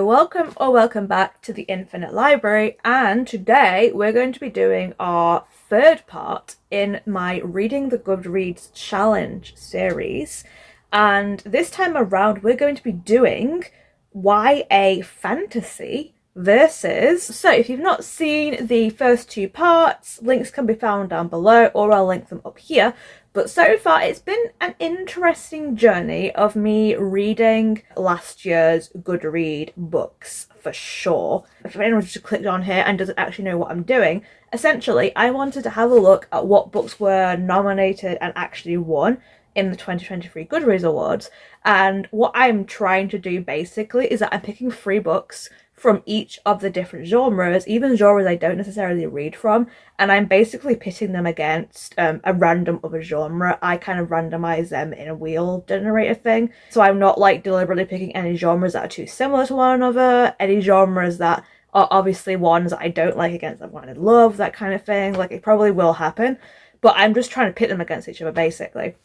welcome back to the Infinite Library, and today we're going to be doing our third part in my Reading the Goodreads Challenge series. And this time around we're going to be doing YA fantasy versus... So if you've not seen the first two parts, links can be found down below, or I'll link them up here. But so far, it's been an interesting journey of me reading last year's Goodreads books, for sure. If anyone's just clicked on here and doesn't actually know what I'm doing, essentially, I wanted to have a look at what books were nominated and actually won in the 2023 Goodreads Awards. And what I'm trying to do, basically, is that I'm picking 3 books from each of the different genres, even genres I don't necessarily read from, and I'm basically pitting them against a random other genre. I kind of randomize them in a wheel generator thing, so I'm not like deliberately picking any genres that are too similar to one another, any genres that are obviously ones that I don't like against one I love, that kind of thing. Like, it probably will happen, but I'm just trying to pit them against each other, basically.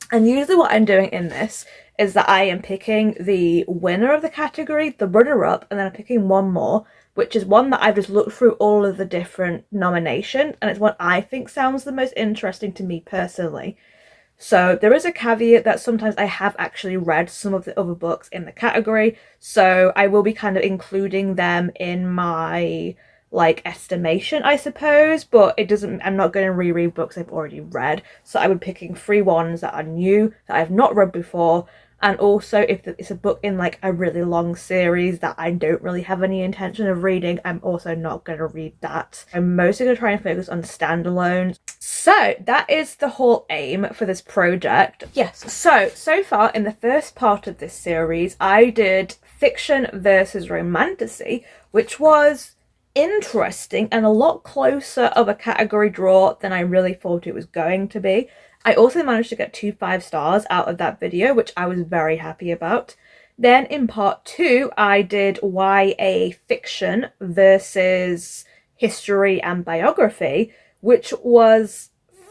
And usually what I'm doing in this is that I am picking the winner of the category, the runner-up, and then I'm picking one more, which is one that I've just looked through all of the different nominations, and it's one I think sounds the most interesting to me personally. So there is a caveat that sometimes I have actually read some of the other books in the category, so I will be kind of including them in my estimation, I suppose, but I'm not going to reread books I've already read, so I would be picking 3 ones that are new, that I've not read before. And also, if it's a book in like a really long series that I don't really have any intention of reading, I'm also not going to read that. I'm mostly going to try and focus on standalones. So that is the whole aim for this project. Yes, so far in the first part of this series, I did fiction versus romantasy, which was interesting and a lot closer of a category draw than I really thought it was going to be. I also managed to get 2 5-stars out of that video, which I was very happy about. Then in part 2, I did YA fiction versus history and biography, which was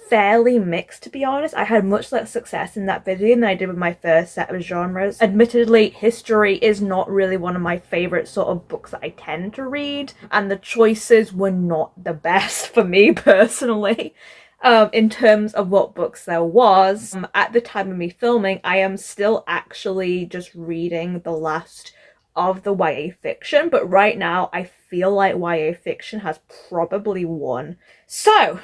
fairly mixed, to be honest. I had much less success in that video than I did with my first set of genres. Admittedly, history is not really one of my favourite sort of books that I tend to read, and the choices were not the best for me personally. In terms of what books there was. At the time of me filming, I am still actually just reading the last of the YA fiction, but right now I feel like YA fiction has probably won. So,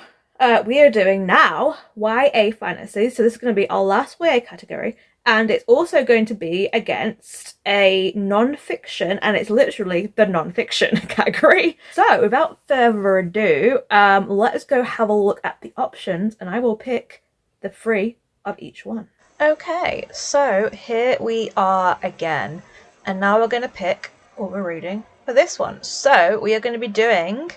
we are doing now YA fantasy, so this is going to be our last YA category, and it's also going to be against a non-fiction, and it's literally the non-fiction category. So without further ado, let's go have a look at the options, and I will pick the 3 of each one. Okay, so here we are again, and now we're going to pick what we're reading for this one. So we are going to be doing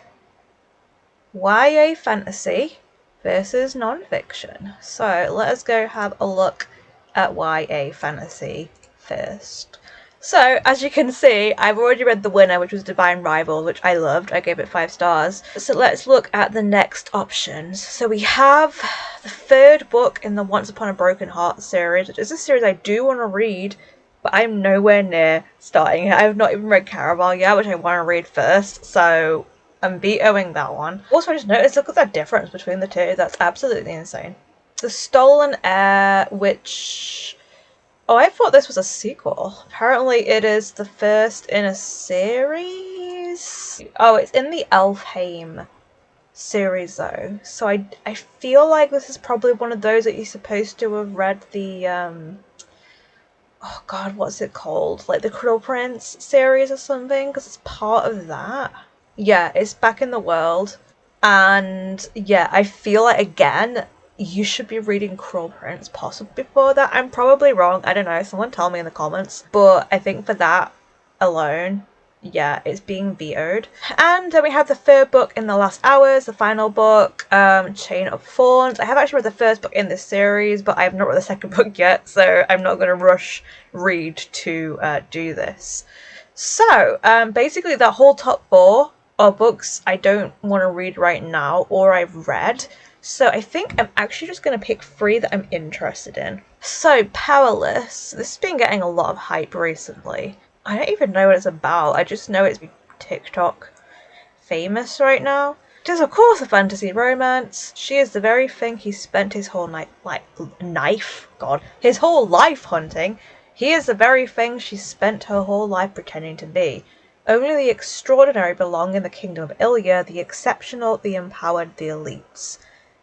YA fantasy versus non-fiction. So let us go have a look at YA fantasy first. So as you can see, I've already read the winner, which was Divine Rival, which I loved. I gave it 5 stars. So let's look at the next options. So we have the 3rd book in the Once Upon a Broken Heart series, which is a series I do want to read, but I'm nowhere near starting it. I have not even read Caraval yet, which I want to read first, so I'm vetoing that one. Also, I just noticed, look at that difference between the two. That's absolutely insane. The Stolen Heir, which... Oh, I thought this was a sequel. Apparently it is the first in a series. Oh, it's in the Elfheim series though. So I feel like this is probably one of those that you're supposed to have read the oh god, what's it called? Like the Cruel Prince series or something, because it's part of that. Yeah, it's back in the world. And yeah, I feel like, again, you should be reading Cruel Prince possibly before that. I'm probably wrong. I don't know. Someone tell me in the comments. But I think for that alone, yeah, it's being vetoed. And then we have the 3rd book in the last hours, the final book, Chain of Thorns. I have actually read the 1st book in this series, but I have not read the 2nd book yet, so I'm not going to rush read to do this. So, basically the whole top 4 are books I don't want to read right now, or I've read. So I think I'm actually just going to pick 3 that I'm interested in. So, Powerless. This has been getting a lot of hype recently. I don't even know what it's about. I just know it's TikTok famous right now. It is, of course, a fantasy romance. She is the very thing he spent his whole his whole life hunting. He is the very thing she spent her whole life pretending to be. Only the extraordinary belong in the kingdom of Ilya, the exceptional, the empowered, the elites.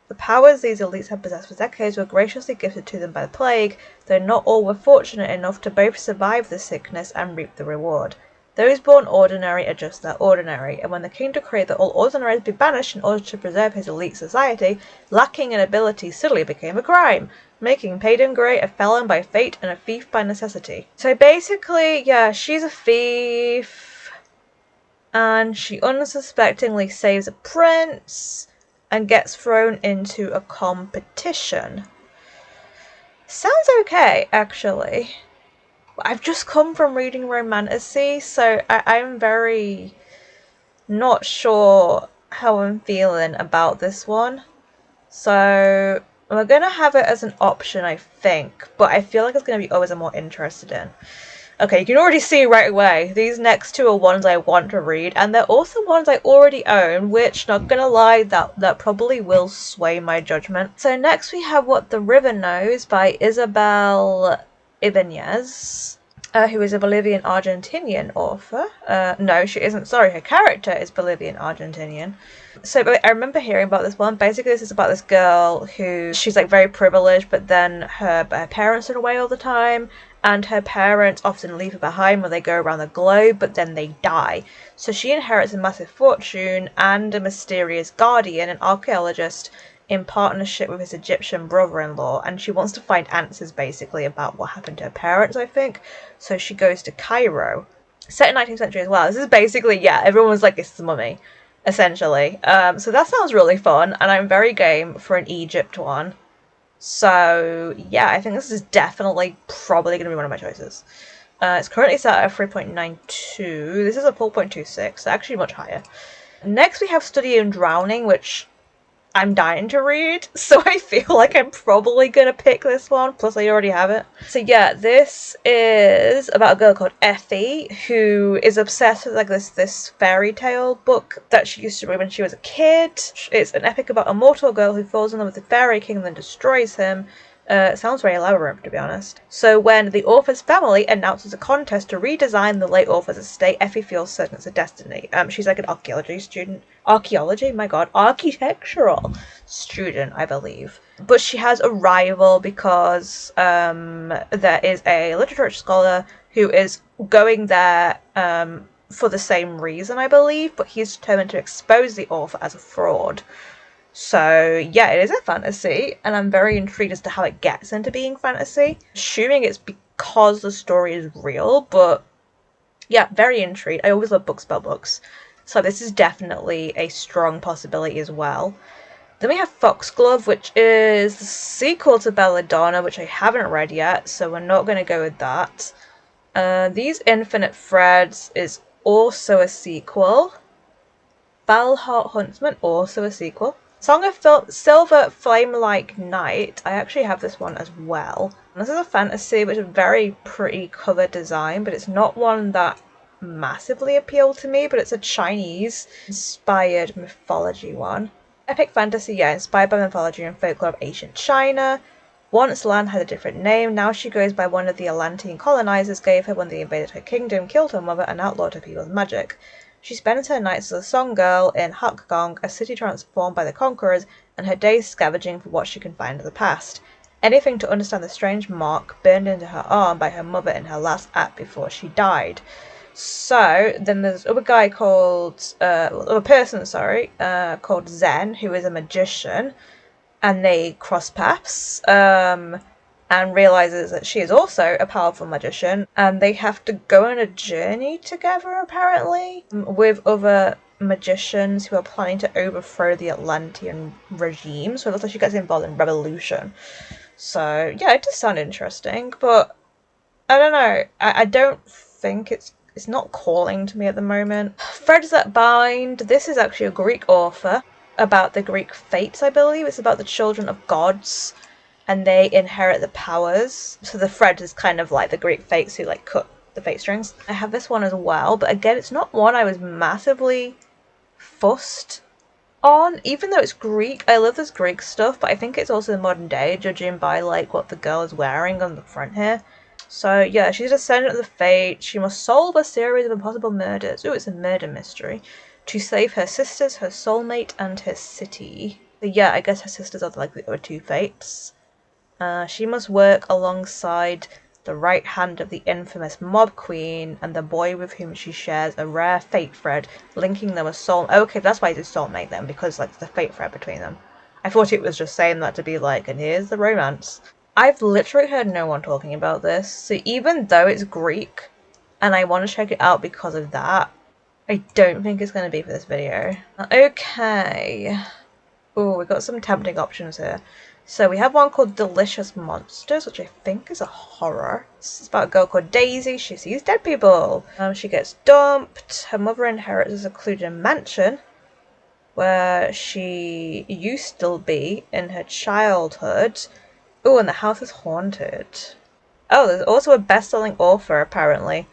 The powers these elites had possessed for decades were graciously gifted to them by the plague, though not all were fortunate enough to both survive the sickness and reap the reward. Those born ordinary are just that, ordinary, and when the king decreed that all ordinaries be banished in order to preserve his elite society, lacking in ability suddenly became a crime, making Payden Grey a felon by fate and a thief by necessity. So basically, yeah, she's a thief, and she unsuspectingly saves a prince, and gets thrown into a competition. Sounds okay, actually. I've just come from reading romantasy, so I'm very not sure how I'm feeling about this one. So we're going to have it as an option, I think, but I feel like it's going to be others I'm more interested in. Okay, you can already see right away, these next two are ones I want to read, and they're also ones I already own, which, not gonna lie, that probably will sway my judgment. So next we have What the River Knows by Isabel Ibanez, who is a Bolivian-Argentinian author. No, she isn't, sorry, her character is Bolivian-Argentinian. So I remember hearing about this one. Basically, this is about this girl who, she's like very privileged, but then her parents are away all the time, and her parents often leave her behind when they go around the globe, but then they die. So she inherits a massive fortune and a mysterious guardian, an archaeologist, in partnership with his Egyptian brother-in-law, and she wants to find answers basically about what happened to her parents, I think. So she goes to Cairo. Set in 19th century as well. This is basically, yeah, everyone was like, it's the mummy, essentially. So that sounds really fun, and I'm very game for an Egypt one. So yeah, I think this is definitely probably going to be one of my choices. It's currently set at 3.92. This is a 4.26, so actually much higher. Next we have Study in Drowning, which I'm dying to read, so I feel like I'm probably gonna pick this one, plus I already have it. So yeah, this is about a girl called Effie, who is obsessed with like this fairy tale book that she used to read when she was a kid. It's an epic about a mortal girl who falls in love with the fairy king and then destroys him. It sounds very elaborate, to be honest. So when the author's family announces a contest to redesign the late author's estate, Effie feels certain it's a destiny. She's like an archaeology student. Archaeology? My god. Architectural student, I believe. But she has a rival because there is a literature scholar who is going there for the same reason, I believe, but he's determined to expose the author as a fraud. So yeah, it is a fantasy, and I'm very intrigued as to how it gets into being fantasy. Assuming it's because the story is real, but yeah, very intrigued. I always love books about books, so this is definitely a strong possibility as well. Then we have Foxglove, which is the sequel to Belladonna, which I haven't read yet, so we're not going to go with that. These Infinite Threads is also a sequel. Valhart Huntsman, also a sequel. Song of Silver Flame-like Night. I actually have this one as well. This is a fantasy which is a very pretty cover design, but it's not one that massively appealed to me, but it's a Chinese inspired mythology one. Epic fantasy, yeah, inspired by mythology and folklore of ancient China. Once Lan had a different name, now she goes by one of the Atlantean colonizers gave her when they invaded her kingdom, killed her mother, and outlawed her people's magic. She spends her nights as a song girl in Hakgong, a city transformed by the conquerors, and her days scavenging for what she can find of the past. Anything to understand the strange mark burned into her arm by her mother in her last act before she died. So then there's another guy called, called Zen, who is a magician, and they cross paths, and realizes that she is also a powerful magician, and they have to go on a journey together, apparently, with other magicians who are planning to overthrow the Atlantean regime. So it looks like she gets involved in revolution. So yeah, it does sound interesting, but I don't know. I don't think it's not calling to me at the moment. Threads That Bind. This is actually a Greek author about the Greek fates, I believe. It's about the children of gods, and they inherit the powers. So the thread is kind of like the Greek fates who like cut the fate strings. I have this one as well, but again, it's not one I was massively fussed on, even though it's Greek. I love this Greek stuff, but I think it's also modern day, judging by like what the girl is wearing on the front here. So yeah, she's a descendant of the fate. She must solve a series of impossible murders. Ooh, it's a murder mystery. To save her sisters, her soulmate, and her city. But yeah, I guess her sisters are like the other two fates. She must work alongside the right hand of the infamous mob queen and the boy with whom she shares a rare fate thread, linking them as soul. Okay, that's why it's soulmate then, because like the fate thread between them. I thought it was just saying that to be like, and here's the romance. I've literally heard no one talking about this, so even though it's Greek, and I want to check it out because of that, I don't think it's going to be for this video. Okay. Oh, we've got some tempting options here. So we have one called Delicious Monsters, which I think is a horror. This is about a girl called Daisy. She sees dead people. She gets dumped. Her mother inherits a secluded mansion where she used to be in her childhood. Oh, and the house is haunted. Oh, there's also a best-selling author, apparently,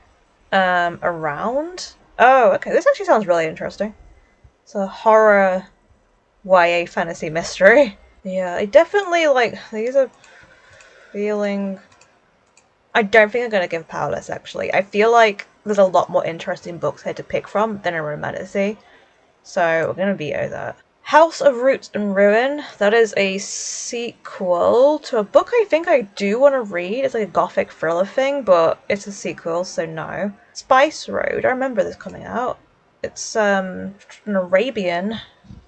around. Oh, okay. This actually sounds really interesting. It's a horror YA fantasy mystery. Yeah, I definitely like these are feeling. I don't think I'm gonna give Powerless actually. I feel like there's a lot more interesting books here to pick from than a romantasy, so we're gonna veto that. House of Roots and Ruin. That is a sequel to a book I think I do want to read. It's like a gothic thriller thing, but it's a sequel, so no. Spice Road. I remember this coming out. It's an Arabian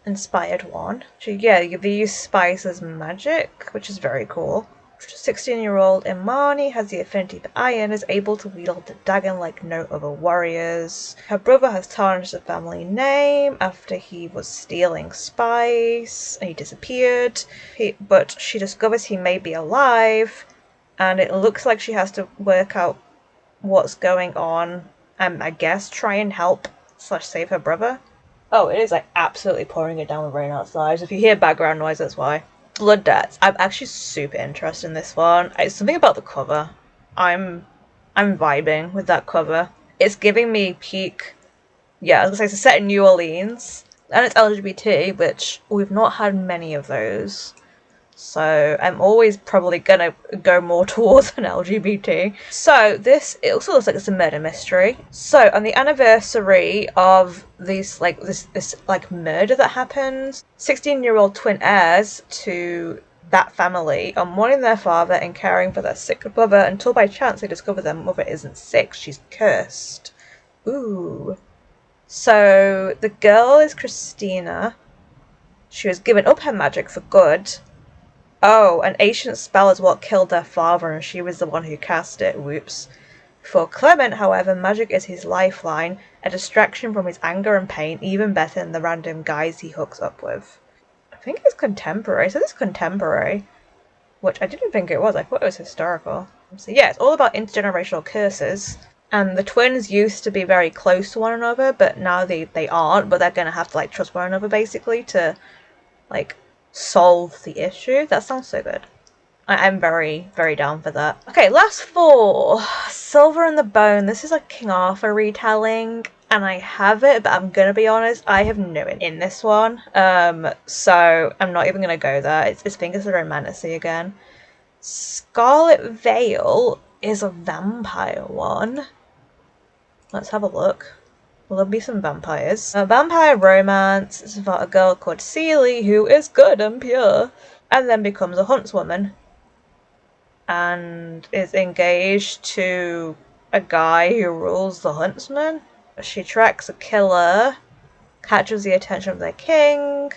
inspired one. So yeah, they use spice as magic, which is very cool. 16-year-old Imani has the affinity for iron, is able to wield the dagger like no other warriors. Her brother has tarnished the family name after he was stealing spice and he disappeared. But she discovers he may be alive, and it looks like she has to work out what's going on and I guess try and help / save her brother. Oh, it is like absolutely pouring it down with rain outside. If you hear background noise, that's why. Blood Debts. I'm actually super interested in this one. It's something about the cover. I'm vibing with that cover. It's giving me peak. Yeah, I was gonna say it's set in New Orleans, and it's LGBT, which we've not had many of those. So I'm always probably gonna go more towards an LGBT. So it also looks like it's a murder mystery. So on the anniversary of this like murder that happens, 16-year-old twin heirs to that family are mourning their father and caring for their sick brother until by chance they discover their mother isn't sick, she's cursed. Ooh. So the girl is Christina. She was given up her magic for good. Oh, an ancient spell is what killed their father, and she was the one who cast it. Whoops. For Clement, however, magic is his lifeline, a distraction from his anger and pain, even better than the random guys he hooks up with. I think it's contemporary. So this is contemporary, which I didn't think it was. I thought it was historical. So yeah, it's all about intergenerational curses. And the twins used to be very close to one another, but now they aren't. But they're gonna have to like trust one another basically to like solve the issue. That sounds so good. I'm very, very down for that. Okay, last four. Silver and the Bone. This is a King Arthur retelling, and I have it, but I'm gonna be honest, I have no in this one. So I'm not even gonna go there. I think it's a romantasy again. Scarlet Veil is a vampire one. Let's have a look. Will there be some vampires? A vampire romance is about a girl called Celie who is good and pure and then becomes a huntswoman and is engaged to a guy who rules the huntsman. She tracks a killer, catches the attention of their king.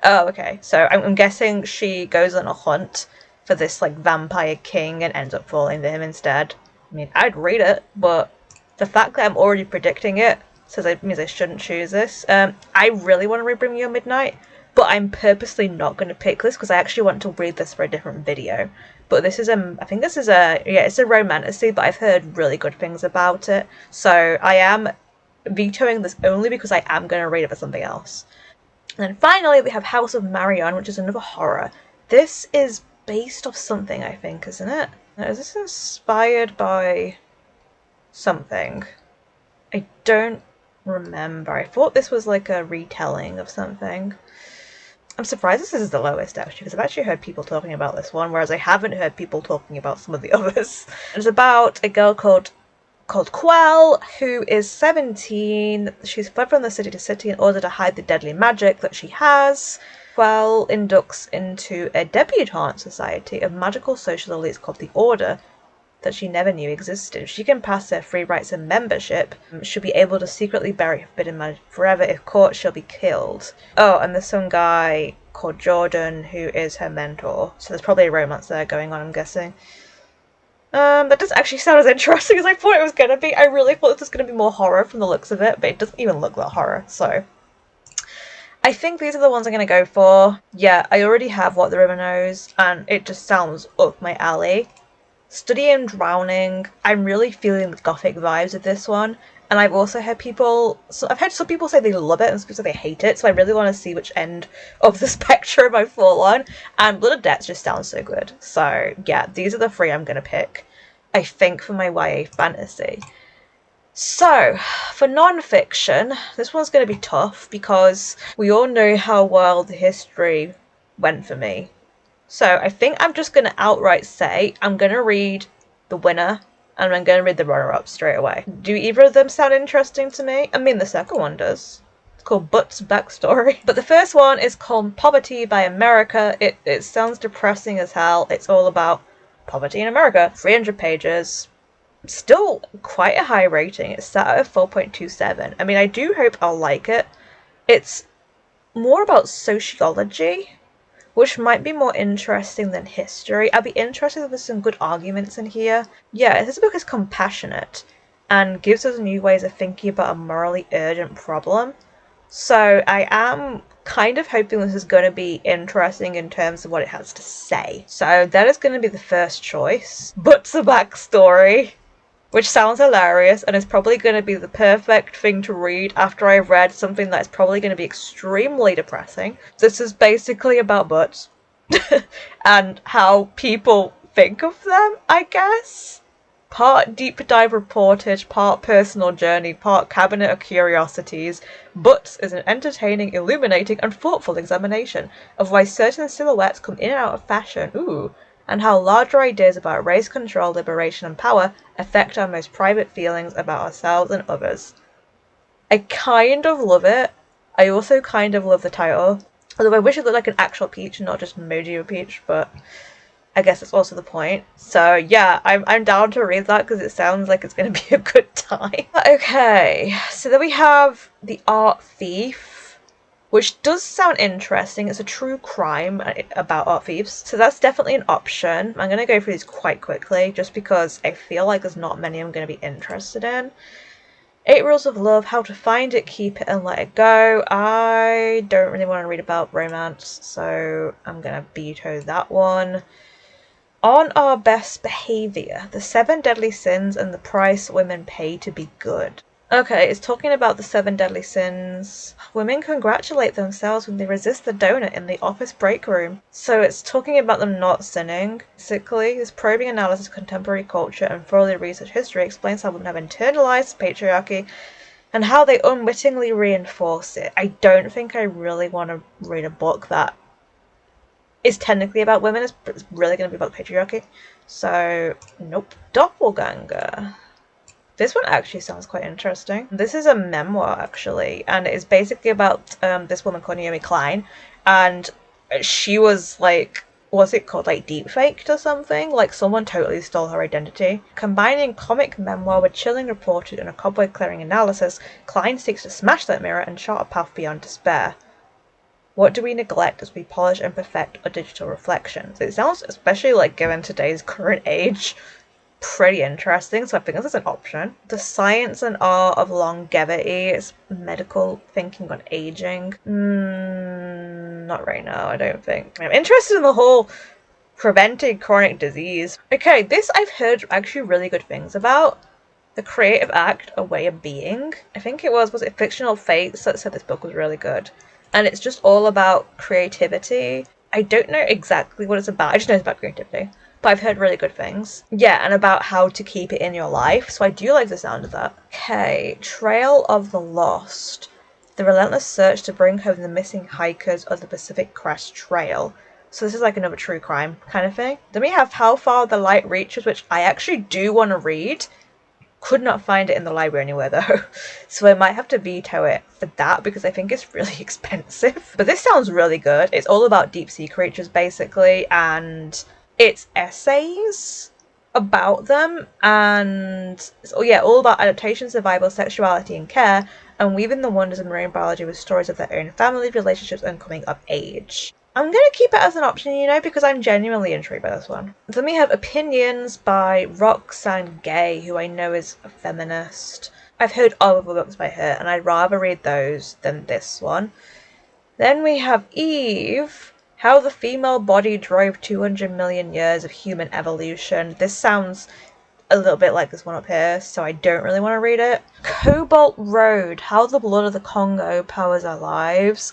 Oh, okay. So I'm guessing she goes on a hunt for this like vampire king and ends up falling to him instead. I mean, I'd read it, but the fact that I'm already predicting it says it means I shouldn't choose this. I really want to read Bring Me Your Midnight, but I'm purposely not going to pick this because I actually want to read this for a different video. But this is I think this is it's a romantasy, but I've heard really good things about it. So I am vetoing this only because I am going to read it for something else. And then finally we have House of Marion, which is another horror. This is based off something, I think, isn't it? Now, is this inspired by something. I don't remember. I thought this was like a retelling of something. I'm surprised this is the lowest, actually, because I've actually heard people talking about this one, whereas I haven't heard people talking about some of the others. It's about a girl called Quell, who is 17. She's fled from the city to city in order to hide the deadly magic that she has. Quell inducts into a debutante society of magical social elites called the Order that she never knew existed. If she can pass her free rites of membership, she'll be able to secretly bury forbidden magic forever. If caught, she'll be killed. Oh, and there's some guy called Jordan who is her mentor. So there's probably a romance there going on, I'm guessing. That doesn't actually sound as interesting as I thought it was going to be. I really thought this was going to be more horror from the looks of it, but it doesn't even look that horror, so... I think these are the ones I'm going to go for. Yeah, I already have What the River Knows, and it just sounds up my alley. Study in Drowning, I'm really feeling the gothic vibes of this one, and I've also heard I've heard some people say they love it and some people say they hate it, so I really want to see which end of the spectrum I fall on, and Blood of Debts just sounds so good. So yeah, these are the three I'm going to pick, I think, for my YA fantasy. So, for non-fiction, this one's going to be tough because we all know how well the history went for me. So I think I'm just going to outright say I'm going to read the winner and I'm going to read the runner-up straight away. Do either of them sound interesting to me? I mean, the second one does. It's called But's Backstory. But the first one is called Poverty by America. It sounds depressing as hell. It's all about poverty in America. 300 pages. Still quite a high rating. It's set at a 4.27. I mean, I do hope I'll like it. It's more about sociology, which might be more interesting than history. I'd be interested if there's some good arguments in here. Yeah, this book is compassionate and gives us new ways of thinking about a morally urgent problem. So I am kind of hoping this is going to be interesting in terms of what it has to say. So that is going to be the first choice. But's a Backstory, which sounds hilarious and is probably going to be the perfect thing to read after I've read something that is probably going to be extremely depressing. This is basically about butts and how people think of them, I guess. Part deep dive reportage, part personal journey, part cabinet of curiosities, Butts is an entertaining, illuminating, and thoughtful examination of why certain silhouettes come in and out of fashion. And how larger ideas about race, control, liberation, and power affect our most private feelings about ourselves and others. I kind of love it. I also kind of love the title. Although I wish it looked like an actual peach and not just an emoji of a peach, but I guess that's also the point. So yeah, I'm down to read that because it sounds like it's going to be a good time. Okay, so then we have The Art Thief, which does sound interesting. It's a true crime about art thieves, so that's definitely an option. I'm going to go through these quite quickly just because I feel like there's not many I'm going to be interested in. 8 Rules of Love, How to Find It, Keep It, and Let It Go. I don't really want to read about romance, so I'm going to veto that one. On Our Best Behavior, The 7 Deadly Sins and the Price Women Pay to Be Good. Okay, it's talking about the 7 deadly sins. Women congratulate themselves when they resist the donut in the office break room. So it's talking about them not sinning. Basically, this probing analysis of contemporary culture and thoroughly researched history explains how women have internalized patriarchy and how they unwittingly reinforce it. I don't think I really want to read a book that is technically about women. It's really going to be about the patriarchy. So, nope. Doppelganger. This one actually sounds quite interesting. This is a memoir, actually, and it's basically about this woman called Naomi Klein, and she was like, what's it called, like deep-faked or something? Like someone totally stole her identity. Combining comic memoir with chilling reportage and a cobweb-clearing analysis, Klein seeks to smash that mirror and chart a path beyond despair. What do we neglect as we polish and perfect our digital reflections? It sounds, especially like given today's current age, pretty interesting, so I think this is an option. The Science and Art of Longevity. It's medical thinking on aging. Not right now, I don't think. I'm interested in the whole preventing chronic disease. Okay, this I've heard actually really good things about. The Creative Act, A Way of Being. I think it was it Fictional Fates that said this book was really good. And it's just all about creativity. I don't know exactly what it's about. I just know it's about creativity. but I've heard really good things. Yeah, and about how to keep it in your life, so I do like the sound of that. Okay, Trail of the Lost. The relentless search to bring home the missing hikers of the Pacific Crest Trail. So this is like another true crime kind of thing. Then we have How Far the Light Reaches, which I actually do want to read. Could not find it in the library anywhere though, so I might have to veto it for that because I think it's really expensive. But this sounds really good. It's all about deep sea creatures basically, and it's essays about them, and yeah, all about adaptation, survival, sexuality and care, and weaving the wonders of marine biology with stories of their own family, relationships and coming of age. I'm going to keep it as an option, you know, because I'm genuinely intrigued by this one. Then we have Opinions by Roxane Gay, who I know is a feminist. I've heard other books by her, and I'd rather read those than this one. Then we have Eve, How the Female Body Drove 200 Million Years of Human Evolution. This sounds a little bit like this one up here, so I don't really want to read it. Cobalt Road, How the Blood of the Congo Powers Our Lives.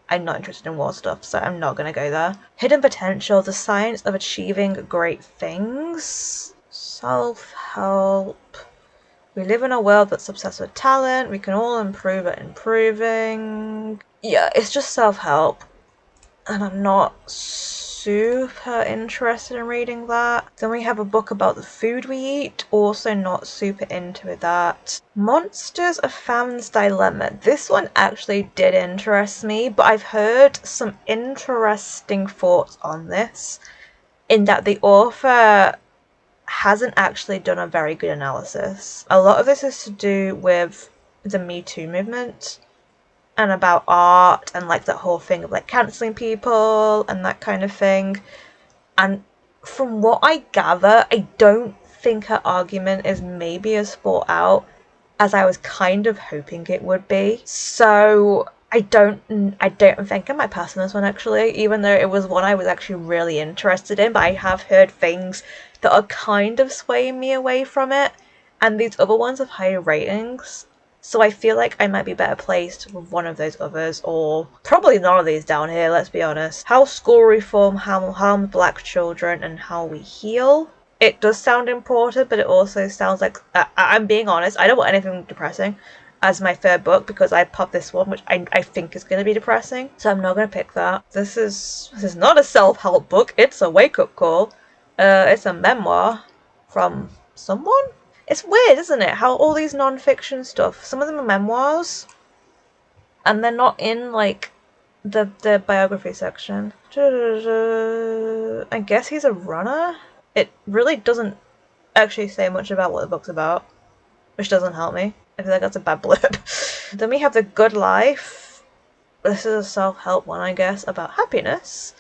I'm not interested in war stuff, so I'm not going to go there. Hidden Potential, The Science of Achieving Great Things. Self-help. We live in a world that's obsessed with talent. We can all improve at improving. Yeah, it's just self-help. And I'm not super interested in reading that. Then we have a book about the food we eat, also not super into that. Monsters of Famine's Dilemma. This one actually did interest me, but I've heard some interesting thoughts on this, in that the author hasn't actually done a very good analysis. A lot of this is to do with the Me Too movement, and about art, and like that whole thing of like cancelling people and that kind of thing. And from what I gather, I don't think her argument is maybe as thought out as I was kind of hoping it would be. So I don't think I might pass on this one actually, even though it was one I was actually really interested in, but I have heard things that are kind of swaying me away from it, and these other ones have higher ratings. So I feel like I might be better placed with one of those others, or probably none of these down here, let's be honest. How School Reform Harms Black Children and How We Heal. It does sound important, but it also sounds like, I'm being honest, I don't want anything depressing as my third book, because I popped this one, which I think is going to be depressing, so I'm not going to pick that. This is not a self-help book, it's a wake-up call. It's a memoir from someone? It's weird, isn't it, how all these non-fiction stuff, some of them are memoirs, and they're not in, like, the biography section. I guess he's a runner? It really doesn't actually say much about what the book's about, which doesn't help me. I feel like that's a bad blurb. Then we have The Good Life. This is a self-help one, I guess, about happiness.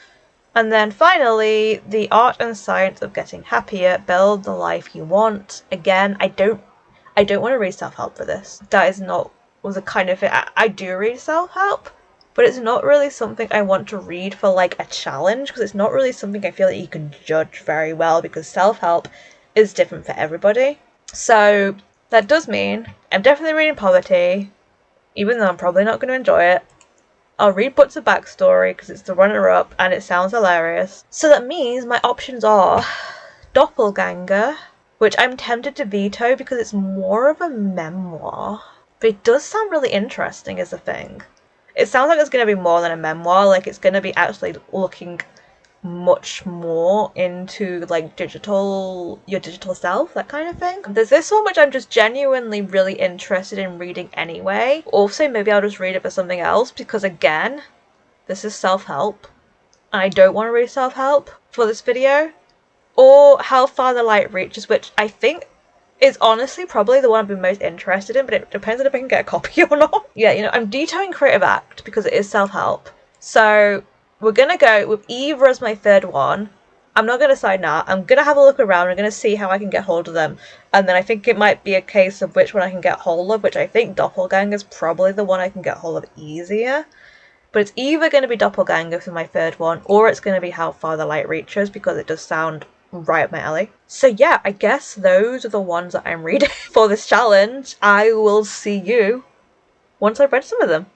And then finally, The Art and Science of Getting Happier, Build the Life You Want. Again, I don't want to read self-help for this. That is not the kind of thing. I do read self-help, but it's not really something I want to read for like a challenge, because it's not really something I feel that you can judge very well, because self-help is different for everybody. So that does mean I'm definitely reading Poverty, even though I'm probably not going to enjoy it. I'll read Butts of Backstory because it's the runner-up and it sounds hilarious. So that means my options are Doppelganger, which I'm tempted to veto because it's more of a memoir. But it does sound really interesting as a thing. It sounds like it's going to be more than a memoir, like it's going to be actually looking much more into like your digital self, that kind of thing. There's this one which I'm just genuinely really interested in reading anyway. Also, maybe I'll just read it for something else, because again, this is self-help and I don't want to read self-help for this video. Or How Far the Light Reaches, which I think is honestly probably the one I've been most interested in, but it depends on if I can get a copy or not. Yeah, you know, I'm vetoing Creative Act because it is self-help. So we're going to go with either as my third one. I'm not going to decide now. I'm going to have a look around. I'm going to see how I can get hold of them. And then I think it might be a case of which one I can get hold of, which I think Doppelganger is probably the one I can get hold of easier. But it's either going to be Doppelganger for my third one, or it's going to be How Far the Light Reaches, because it does sound right up my alley. So yeah, I guess those are the ones that I'm reading for this challenge. I will see you once I've read some of them.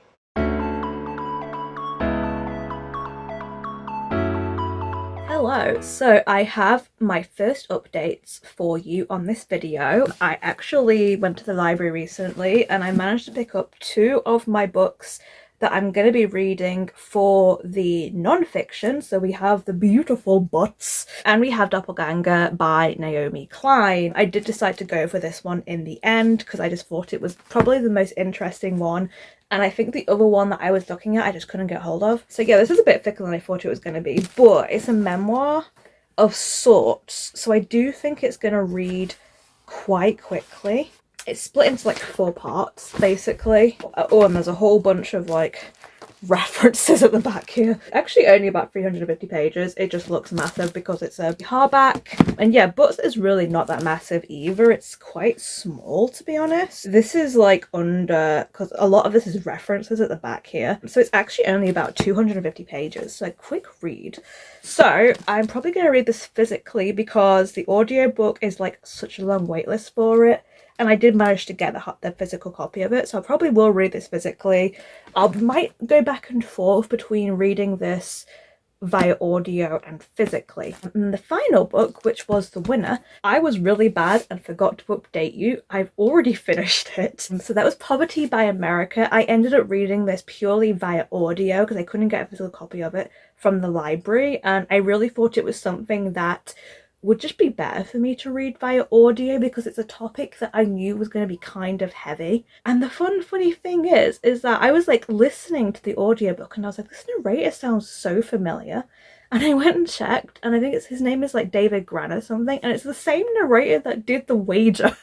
Hello, Hello, so I have my first updates for you on this video. I actually went to the library recently and I managed to pick up 2 of my books that I'm going to be reading for the non-fiction. So we have The Beautiful Butts and we have Doppelganger by Naomi Klein. I did decide to go for this one in the end because I just thought it was probably the most interesting one. And I think the other one that I was looking at, I just couldn't get hold of. So yeah, this is a bit thicker than I thought it was going to be, but it's a memoir of sorts. So I do think it's going to read quite quickly. It's split into like 4 parts, basically. Oh, and there's a whole bunch of like references at the back here. Actually only about 350 pages. It just looks massive because it's a hardback. And yeah, Butts is really not that massive either. It's quite small, to be honest. This is like under, because a lot of this is references at the back here. So it's actually only about 250 pages. So a quick read. So I'm probably going to read this physically because the audiobook is like such a long wait list for it. And I did manage to get the physical copy of it, so I probably will read this physically. I might go back and forth between reading this via audio and physically. And the final book, which was the winner, I was really bad and forgot to update you. I've already finished it. So that was Poverty by America. I ended up reading this purely via audio because I couldn't get a physical copy of it from the library, and I really thought it was something that would just be better for me to read via audio because it's a topic that I knew was going to be kind of heavy. And the funny thing is that I was like listening to the audiobook and I was like, this narrator sounds so familiar. And I went and checked, and I think his name is like David Gran or something, and it's the same narrator that did The Wager.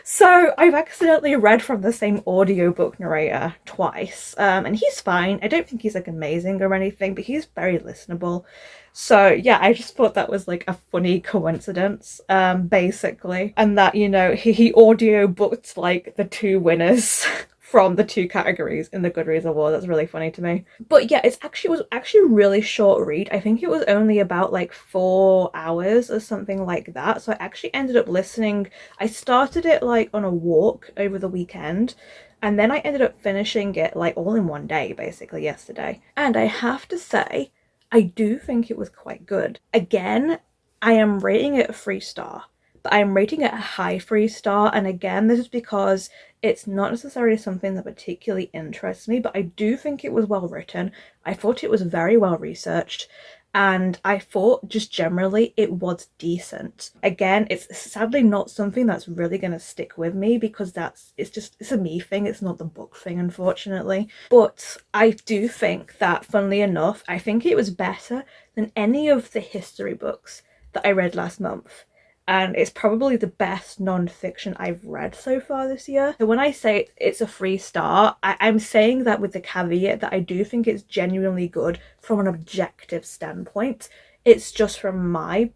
So I've accidentally read from the same audiobook narrator twice, and he's fine. I don't think he's like amazing or anything, but he's very listenable. So yeah, I just thought that was like a funny coincidence, basically, and that, you know, he audiobooked like the 2 winners from the 2 categories in the Goodreads Awards. That's really funny to me. But yeah, it was actually a really short read. I think it was only about like 4 hours or something like that. So I actually ended up listening. I started it like on a walk over the weekend, and then I ended up finishing it like all in one day, basically yesterday. And I have to say, I do think it was quite good. Again, I am rating it a 3-star. But I'm rating it a high 3-star, and again, this is because it's not necessarily something that particularly interests me, but I do think it was well written. I thought it was very well researched, and I thought just generally it was decent. Again, it's sadly not something that's really going to stick with me because it's a me thing, it's not the book thing, unfortunately. But I do think that, funnily enough, I think it was better than any of the history books that I read last month. And it's probably the best non-fiction I've read so far this year. So when I say it's a 3-star, I'm saying that with the caveat that I do think it's genuinely good from an objective standpoint. It's just from my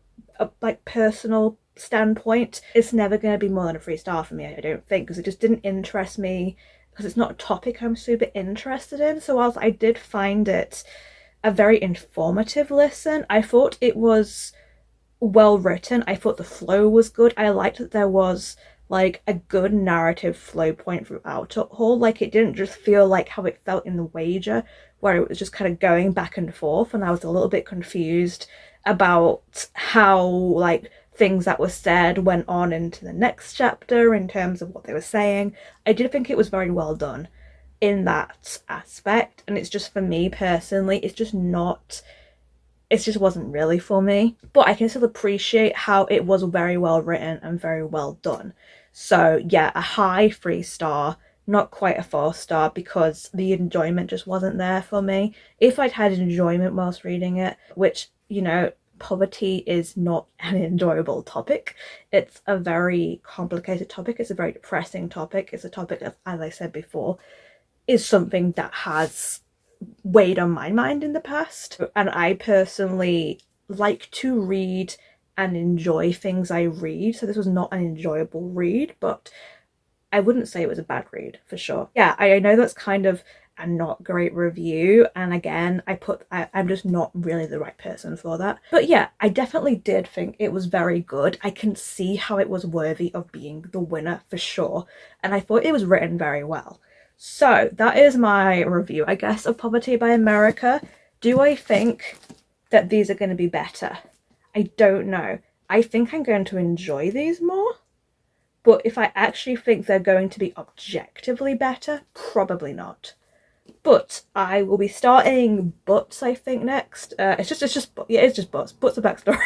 like personal standpoint, it's never going to be more than a 3-star for me, I don't think, because it just didn't interest me, because it's not a topic I'm super interested in. So whilst I did find it a very informative listen, I thought it was well written. I thought the flow was good. I liked that there was like a good narrative flow point throughout it all. Like, it didn't just feel like how it felt in The Wager, where it was just kind of going back and forth, and I was a little bit confused about how like things that were said went on into the next chapter in terms of what they were saying. I did think it was very well done in that aspect, and it's just, for me personally, it just wasn't really for me. But I can still appreciate how it was very well written and very well done. So yeah, a high 3-star, not quite a 4-star, because the enjoyment just wasn't there for me. If I'd had enjoyment whilst reading it, which, you know, poverty is not an enjoyable topic. It's a very complicated topic. It's a very depressing topic. It's a topic that, as I said before, is something that has weighed on my mind in the past, and I personally like to read and enjoy things I read, so this was not an enjoyable read, but I wouldn't say it was a bad read for sure. Yeah, I know that's kind of a not great review, and again, I'm just not really the right person for that, but yeah, I definitely did think it was very good. I can see how it was worthy of being the winner for sure, and I thought it was written very well. So that is my review, I guess, of Poverty by America. Do I think that these are going to be better? I don't know. I think I'm going to enjoy these more. But if I actually think they're going to be objectively better, probably not. But I will be starting Butts, I think, next. It's just Butts. Butts a backstory.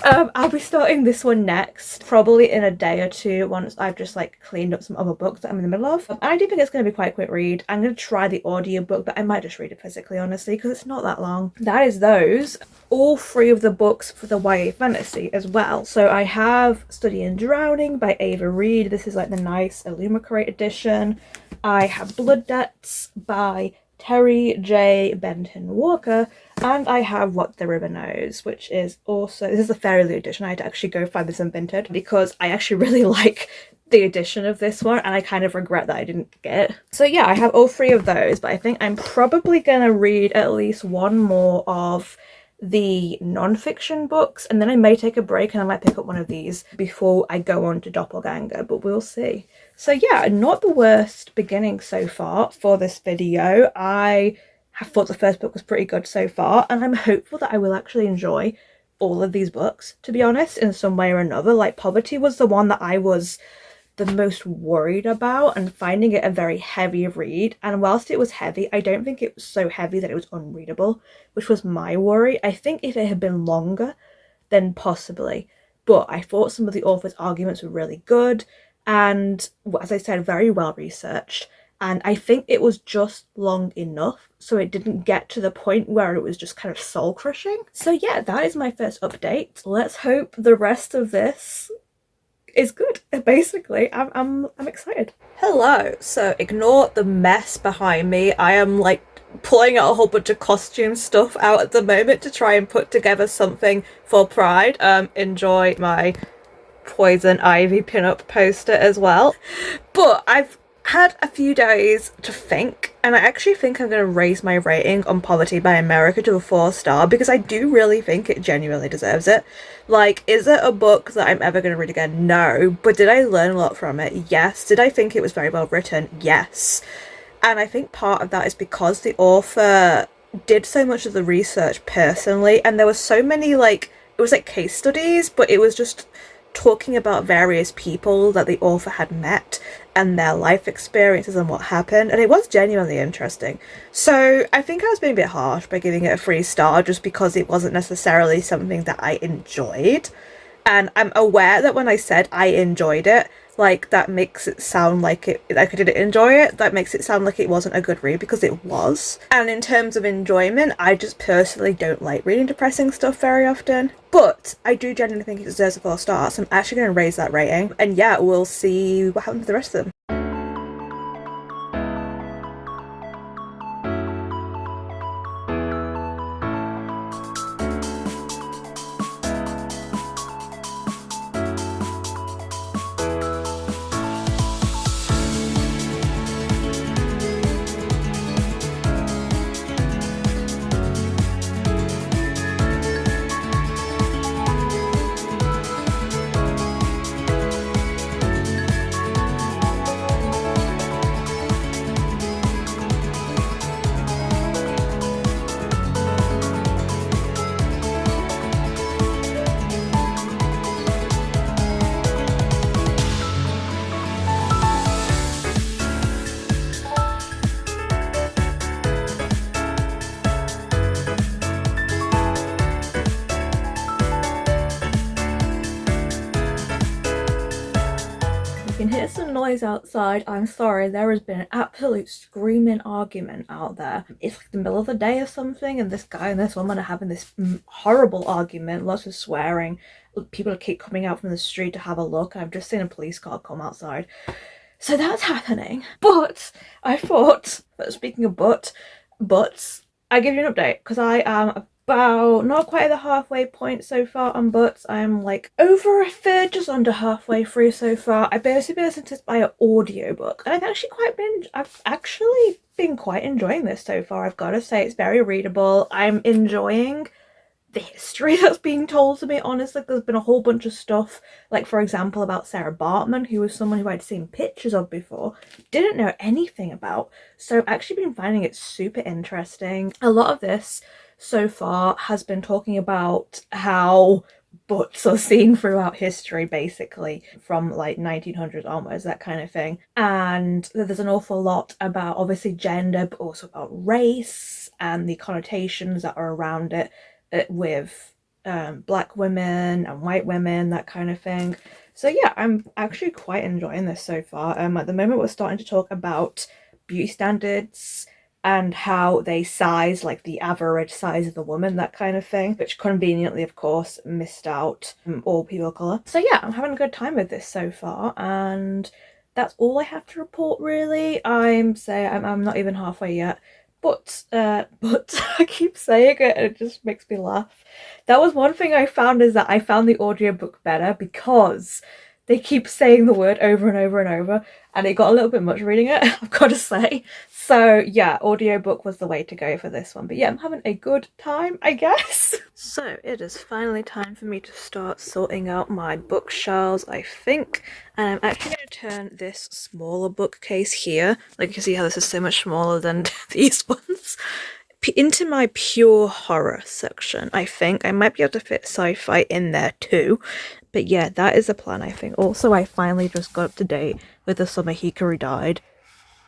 I'll be starting this one next, probably in a day or two, once I've just like cleaned up some other books that I'm in the middle of. And I do think it's going to be quite a quick read. I'm going to try the audiobook, but I might just read it physically, honestly, because it's not that long. That is those. All three of the books for the YA fantasy as well. So I have Study in Drowning by Ava Reid. This is like the nice Illumicrate edition. I have Blood Debts by Terry J. Benton Walker, and I have What the River Knows, which is also, this is a Fairy edition. I had to actually go find this unvinted because I actually really like the edition of this one, and I kind of regret that I didn't get it. So yeah, I have all three of those, but I think I'm probably gonna read at least one more of the non-fiction books, and then I may take a break and I might pick up one of these before I go on to Doppelganger, but we'll see. So yeah, not the worst beginning so far for this video. I have thought the first book was pretty good so far, and I'm hopeful that I will actually enjoy all of these books, to be honest, in some way or another. Like Poverty was the one that I was the most worried about, and finding it a very heavy read, and whilst it was heavy, I don't think it was so heavy that it was unreadable, which was my worry. I think if it had been longer, then possibly, but I thought some of the author's arguments were really good, and as I said, very well researched, and I think it was just long enough so it didn't get to the point where it was just kind of soul crushing. So yeah, that is my first update. Let's hope the rest of this is good. Basically, I'm excited. Hello. So ignore the mess behind me. I am like pulling out a whole bunch of costume stuff out at the moment to try and put together something for Pride. Enjoy my Poison Ivy pin-up poster as well. But I've had a few days to think, and I actually think I'm going to raise my rating on Poverty by America to a 4-star because I do really think it genuinely deserves it. Like, is it a book that I'm ever going to read again? No. But did I learn a lot from it? Yes. Did I think it was very well written? Yes. And I think part of that is because the author did so much of the research personally, and there were so many, like, it was like case studies, but it was just talking about various people that the author had met and their life experiences and what happened, and it was genuinely interesting. So I think I was being a bit harsh by giving it a 3-star just because it wasn't necessarily something that I enjoyed, and I'm aware that when I said I enjoyed it, like, that makes it sound like I didn't enjoy it. That makes it sound like it wasn't a good read, because it was. And in terms of enjoyment, I just personally don't like reading depressing stuff very often. But I do genuinely think it deserves a 4-star, so I'm actually going to raise that rating. And yeah, we'll see what happens with the rest of them. You can hear some noise outside. I'm sorry, there has been an absolute screaming argument out there. It's like the middle of the day or something, and this guy and this woman are having this horrible argument, lots of swearing. People keep coming out from the street to have a look. I've just seen a police car come outside. So that's happening. But I thought, speaking of butts, I give you an update because I am about not quite at the halfway point so far on Butts. I'm like over a third, just under halfway through so far. I've basically been listening to this by an audiobook, and I've actually been quite enjoying this so far. I've got to say, it's very readable. I'm enjoying the history that's being told to me, honestly. There's been a whole bunch of stuff, like for example about Sarah Bartman, who was someone who I'd seen pictures of before, didn't know anything about. So I've actually been finding it super interesting. A lot of this so far has been talking about how butts are seen throughout history, basically, from like 1900s onwards, that kind of thing. And there's an awful lot about obviously gender, but also about race and the connotations that are around it, with black women and white women, that kind of thing. So yeah, I'm actually quite enjoying this so far. At the moment, we're starting to talk about beauty standards and how they size like the average size of the woman, that kind of thing, which conveniently, of course, missed out all people of color. So yeah, I'm having a good time with this so far, and that's all I have to report really. I'm not even halfway yet. But I keep saying it and it just makes me laugh. That was one thing I found, is that I found the audiobook better because they keep saying the word over and over and over, and it got a little bit much reading it, I've got to say. So yeah, audiobook was the way to go for this one. But yeah, I'm having a good time, I guess. So it is finally time for me to start sorting out my bookshelves, I think. And I'm actually going to turn this smaller bookcase here, like you can see how this is so much smaller than these ones, into my pure horror section, I think. I might be able to fit sci-fi in there too. But yeah, that is the plan, I think. Also, I finally just got up to date with The Summer Hikaru Died.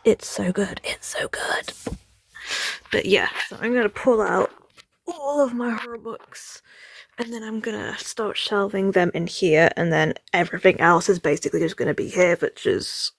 It's so good. It's so good. But yeah, so I'm going to pull out all of my horror books, and then I'm going to start shelving them in here, and then everything else is basically just going to be here, which is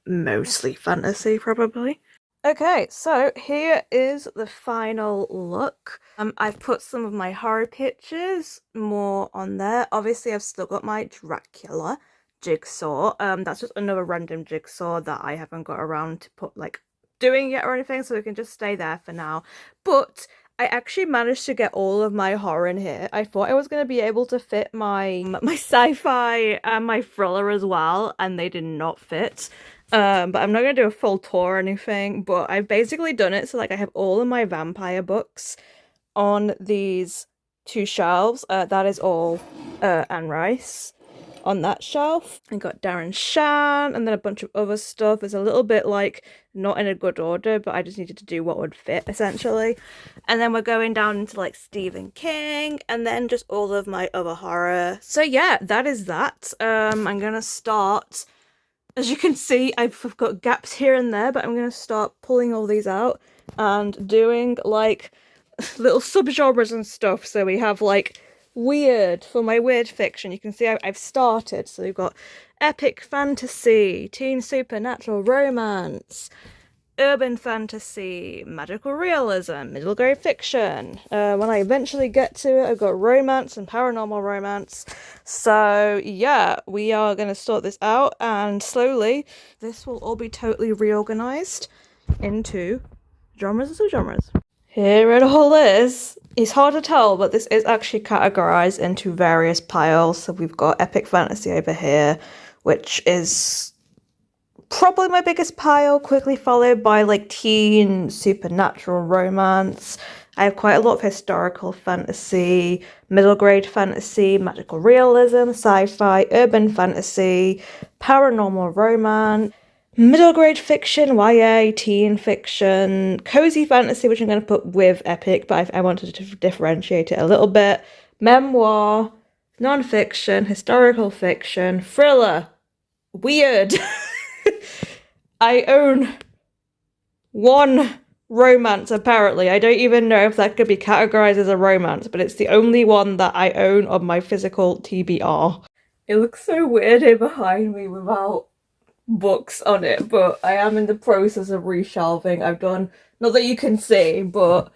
mostly fantasy, probably. Okay, so here is the final look. I've put some of my horror pictures more on there. Obviously, I've still got my Dracula jigsaw. That's just another random jigsaw that I haven't got around to put like doing yet or anything, so it can just stay there for now. But I actually managed to get all of my horror in here. I thought I was going to be able to fit my sci-fi and my thriller as well, and they did not fit. But I'm not going to do a full tour or anything, but I've basically done it so like I have all of my vampire books on these two shelves. That is all Anne Rice on that shelf. I got Darren Shan and then a bunch of other stuff. It's a little bit like not in a good order, but I just needed to do what would fit essentially. And then we're going down into like Stephen King and then just all of my other horror. So yeah, that is that. I'm gonna start. As you can see, I've got gaps here and there, but I'm going to start pulling all these out and doing, like, little subgenres and stuff. So we have, like, weird for my weird fiction. You can see I've started. So we've got epic fantasy, teen supernatural romance, urban fantasy, magical realism, middle grade fiction. When I eventually get to it, I've got romance and paranormal romance. So yeah, we are going to sort this out, and slowly this will all be totally reorganized into genres and subgenres. Here it all is. It's hard to tell, but this is actually categorized into various piles. So we've got epic fantasy over here, which is probably my biggest pile, quickly followed by like teen supernatural romance. I have quite a lot of historical fantasy, middle grade fantasy, magical realism, sci-fi, urban fantasy, paranormal romance, middle grade fiction, YA, teen fiction, cozy fantasy, which I'm going to put with epic, but I wanted to differentiate it a little bit, memoir, non-fiction, historical fiction, thriller, weird. I own one romance, apparently. I don't even know if that could be categorized as a romance, but it's the only one that I own on my physical TBR. It looks so weird here behind me without books on it, but I am in the process of re-shelving. I've done, not that you can see, but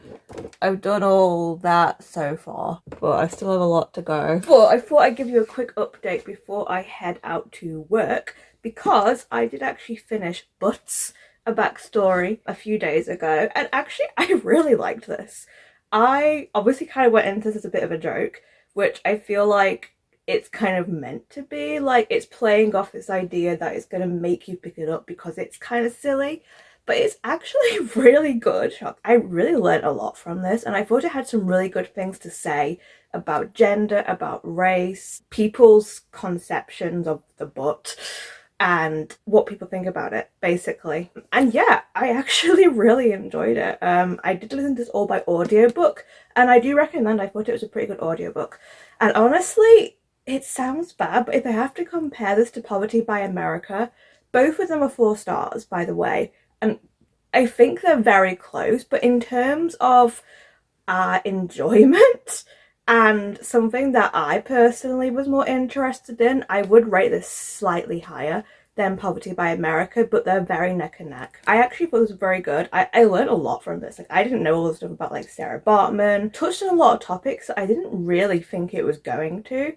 I've done all that so far, but I still have a lot to go. But I thought I'd give you a quick update before I head out to work, because I did actually finish Butts, a backstory, a few days ago, and actually I really liked this. I obviously kind of went into this as a bit of a joke, which I feel like it's kind of meant to be. Like, it's playing off this idea that it's going to make you pick it up because it's kind of silly, but it's actually really good. I really learned a lot from this, and I thought it had some really good things to say about gender, about race, people's conceptions of the butt. and what people think about it, basically. And yeah, I actually really enjoyed it. I did listen to this all by audiobook, and I do recommend. I thought it was a pretty good audiobook. And honestly, it sounds bad, but if I have to compare this to Poverty by America, both of them are 4 stars, by the way, and I think they're very close, but in terms of enjoyment and something that I personally was more interested in, I would rate this slightly higher than Poverty by America, but they're very neck and neck. I actually thought it was very good. I learned a lot from this. Like, I didn't know all the stuff about like Sarah Bartman, touched on a lot of topics that I didn't really think it was going to.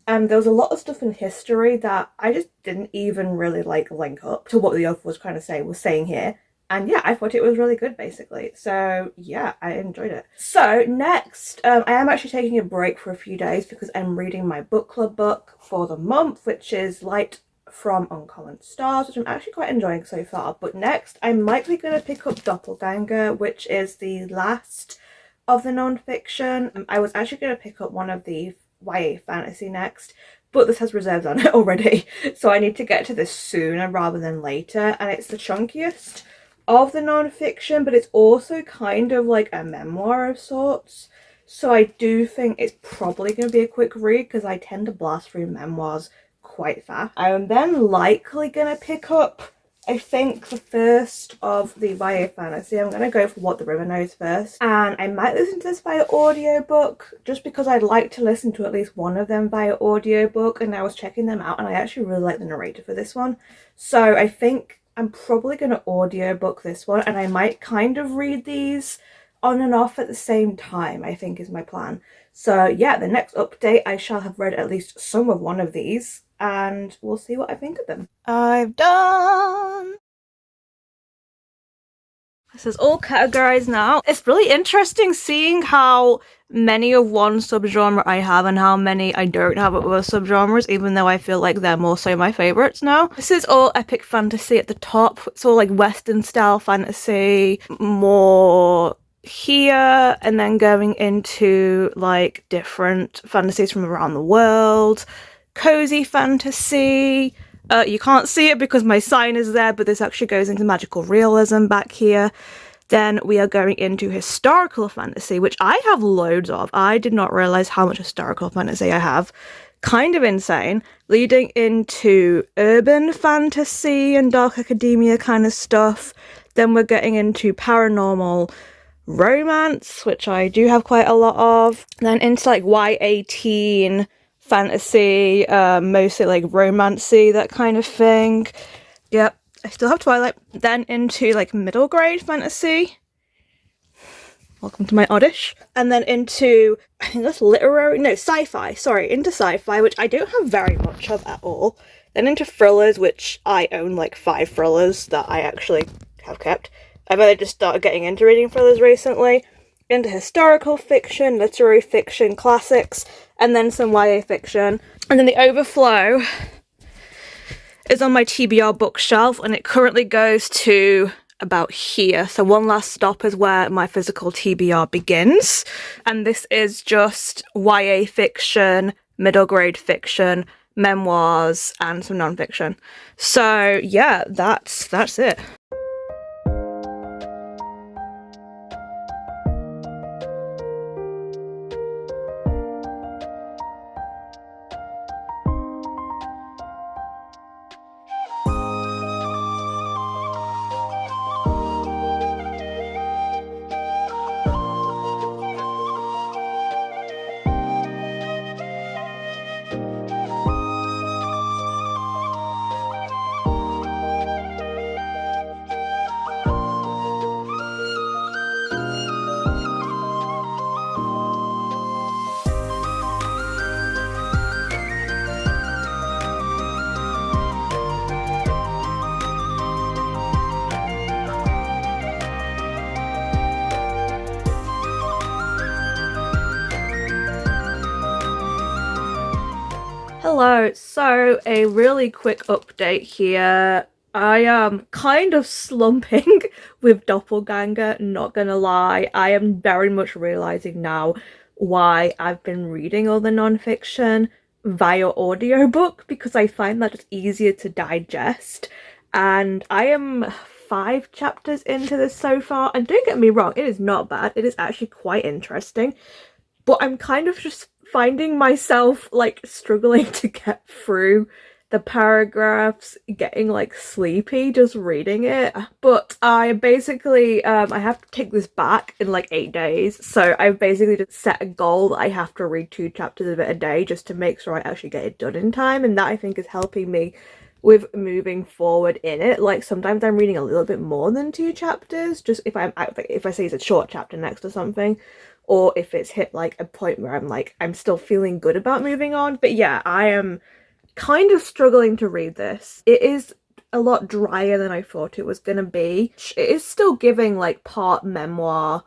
And there was a lot of stuff in history that I just didn't even really like link up to what the author was trying to say, was saying here. And yeah, I thought it was really good, basically. So yeah, I enjoyed it. So next, I am actually taking a break for a few days because I'm reading my book club book for the month, which is Light from Uncommon Stars, which I'm actually quite enjoying so far. But next, I'm likely going to pick up Doppelganger, which is the last of the non-fiction. I was actually going to pick up one of the YA fantasy next, but this has reserves on it already. So I need to get to this sooner rather than later. And it's the chunkiest of the non-fiction, but it's also kind of like a memoir of sorts, so I do think it's probably going to be a quick read because I tend to blast through memoirs quite fast. I am then likely going to pick up, I think, the first of the YA fantasy. I'm going to go for What the River Knows first, and I might listen to this via audiobook just because I'd like to listen to at least one of them via audiobook, and I was checking them out and I actually really like the narrator for this one, so I think I'm probably going to audiobook this one, and I might kind of read these on and off at the same time, I think is my plan. So yeah, the next update I shall have read at least some of one of these, and we'll see what I think of them. I've done. This is all categorized now. It's really interesting seeing how many of one subgenre I have and how many I don't have of other subgenres, even though I feel like they're more so my favorites now. This is all epic fantasy at the top. It's all like Western style fantasy, more here, and then going into like different fantasies from around the world, cozy fantasy. You can't see it because my sign is there, but this actually goes into magical realism back here. Then we are going into historical fantasy, which I have loads of. I did not realize how much historical fantasy I have. Kind of insane. Leading into urban fantasy and dark academia kind of stuff. Then we're getting into paranormal romance, which I do have quite a lot of. Then into like YA teen fantasy, mostly like romancy, that kind of thing. Yep, I still have Twilight. Then into like middle grade fantasy. Welcome to my oddish. And then into, I think that's literary, no, sci-fi, sorry, into sci-fi, which I don't have very much of at all. Then into thrillers, which I own like 5 thrillers that I actually have kept. I've only just started getting into reading thrillers recently. Into historical fiction, literary fiction, classics, and then some YA fiction. And then the overflow is on my TBR bookshelf, and it currently goes to about here. So one last stop is where my physical TBR begins. And this is just YA fiction, middle grade fiction, memoirs, and some non-fiction. So yeah, that's it. Hello, so a really quick update here. I am kind of slumping with Doppelganger, not gonna lie. I am very much realising now why I've been reading all the non-fiction via audiobook because I find that it's easier to digest. And I am 5 chapters into this so far, and don't get me wrong, it is not bad. It is actually quite interesting, but I'm kind of just finding myself like struggling to get through the paragraphs, getting like sleepy just reading it. But I basically I have to take this back in like 8 days, so I've basically just set a goal that I have to read 2 chapters of it a day just to make sure I actually get it done in time, and that I think is helping me with moving forward in it. Like sometimes I'm reading a little bit more than 2 chapters, just if I'm out, like if I say it's a short chapter next to something, or if it's hit like a point where I'm like I'm still feeling good about moving on. But yeah, I am kind of struggling to read this. It is a lot drier than I thought it was gonna be. It is still giving like part memoir,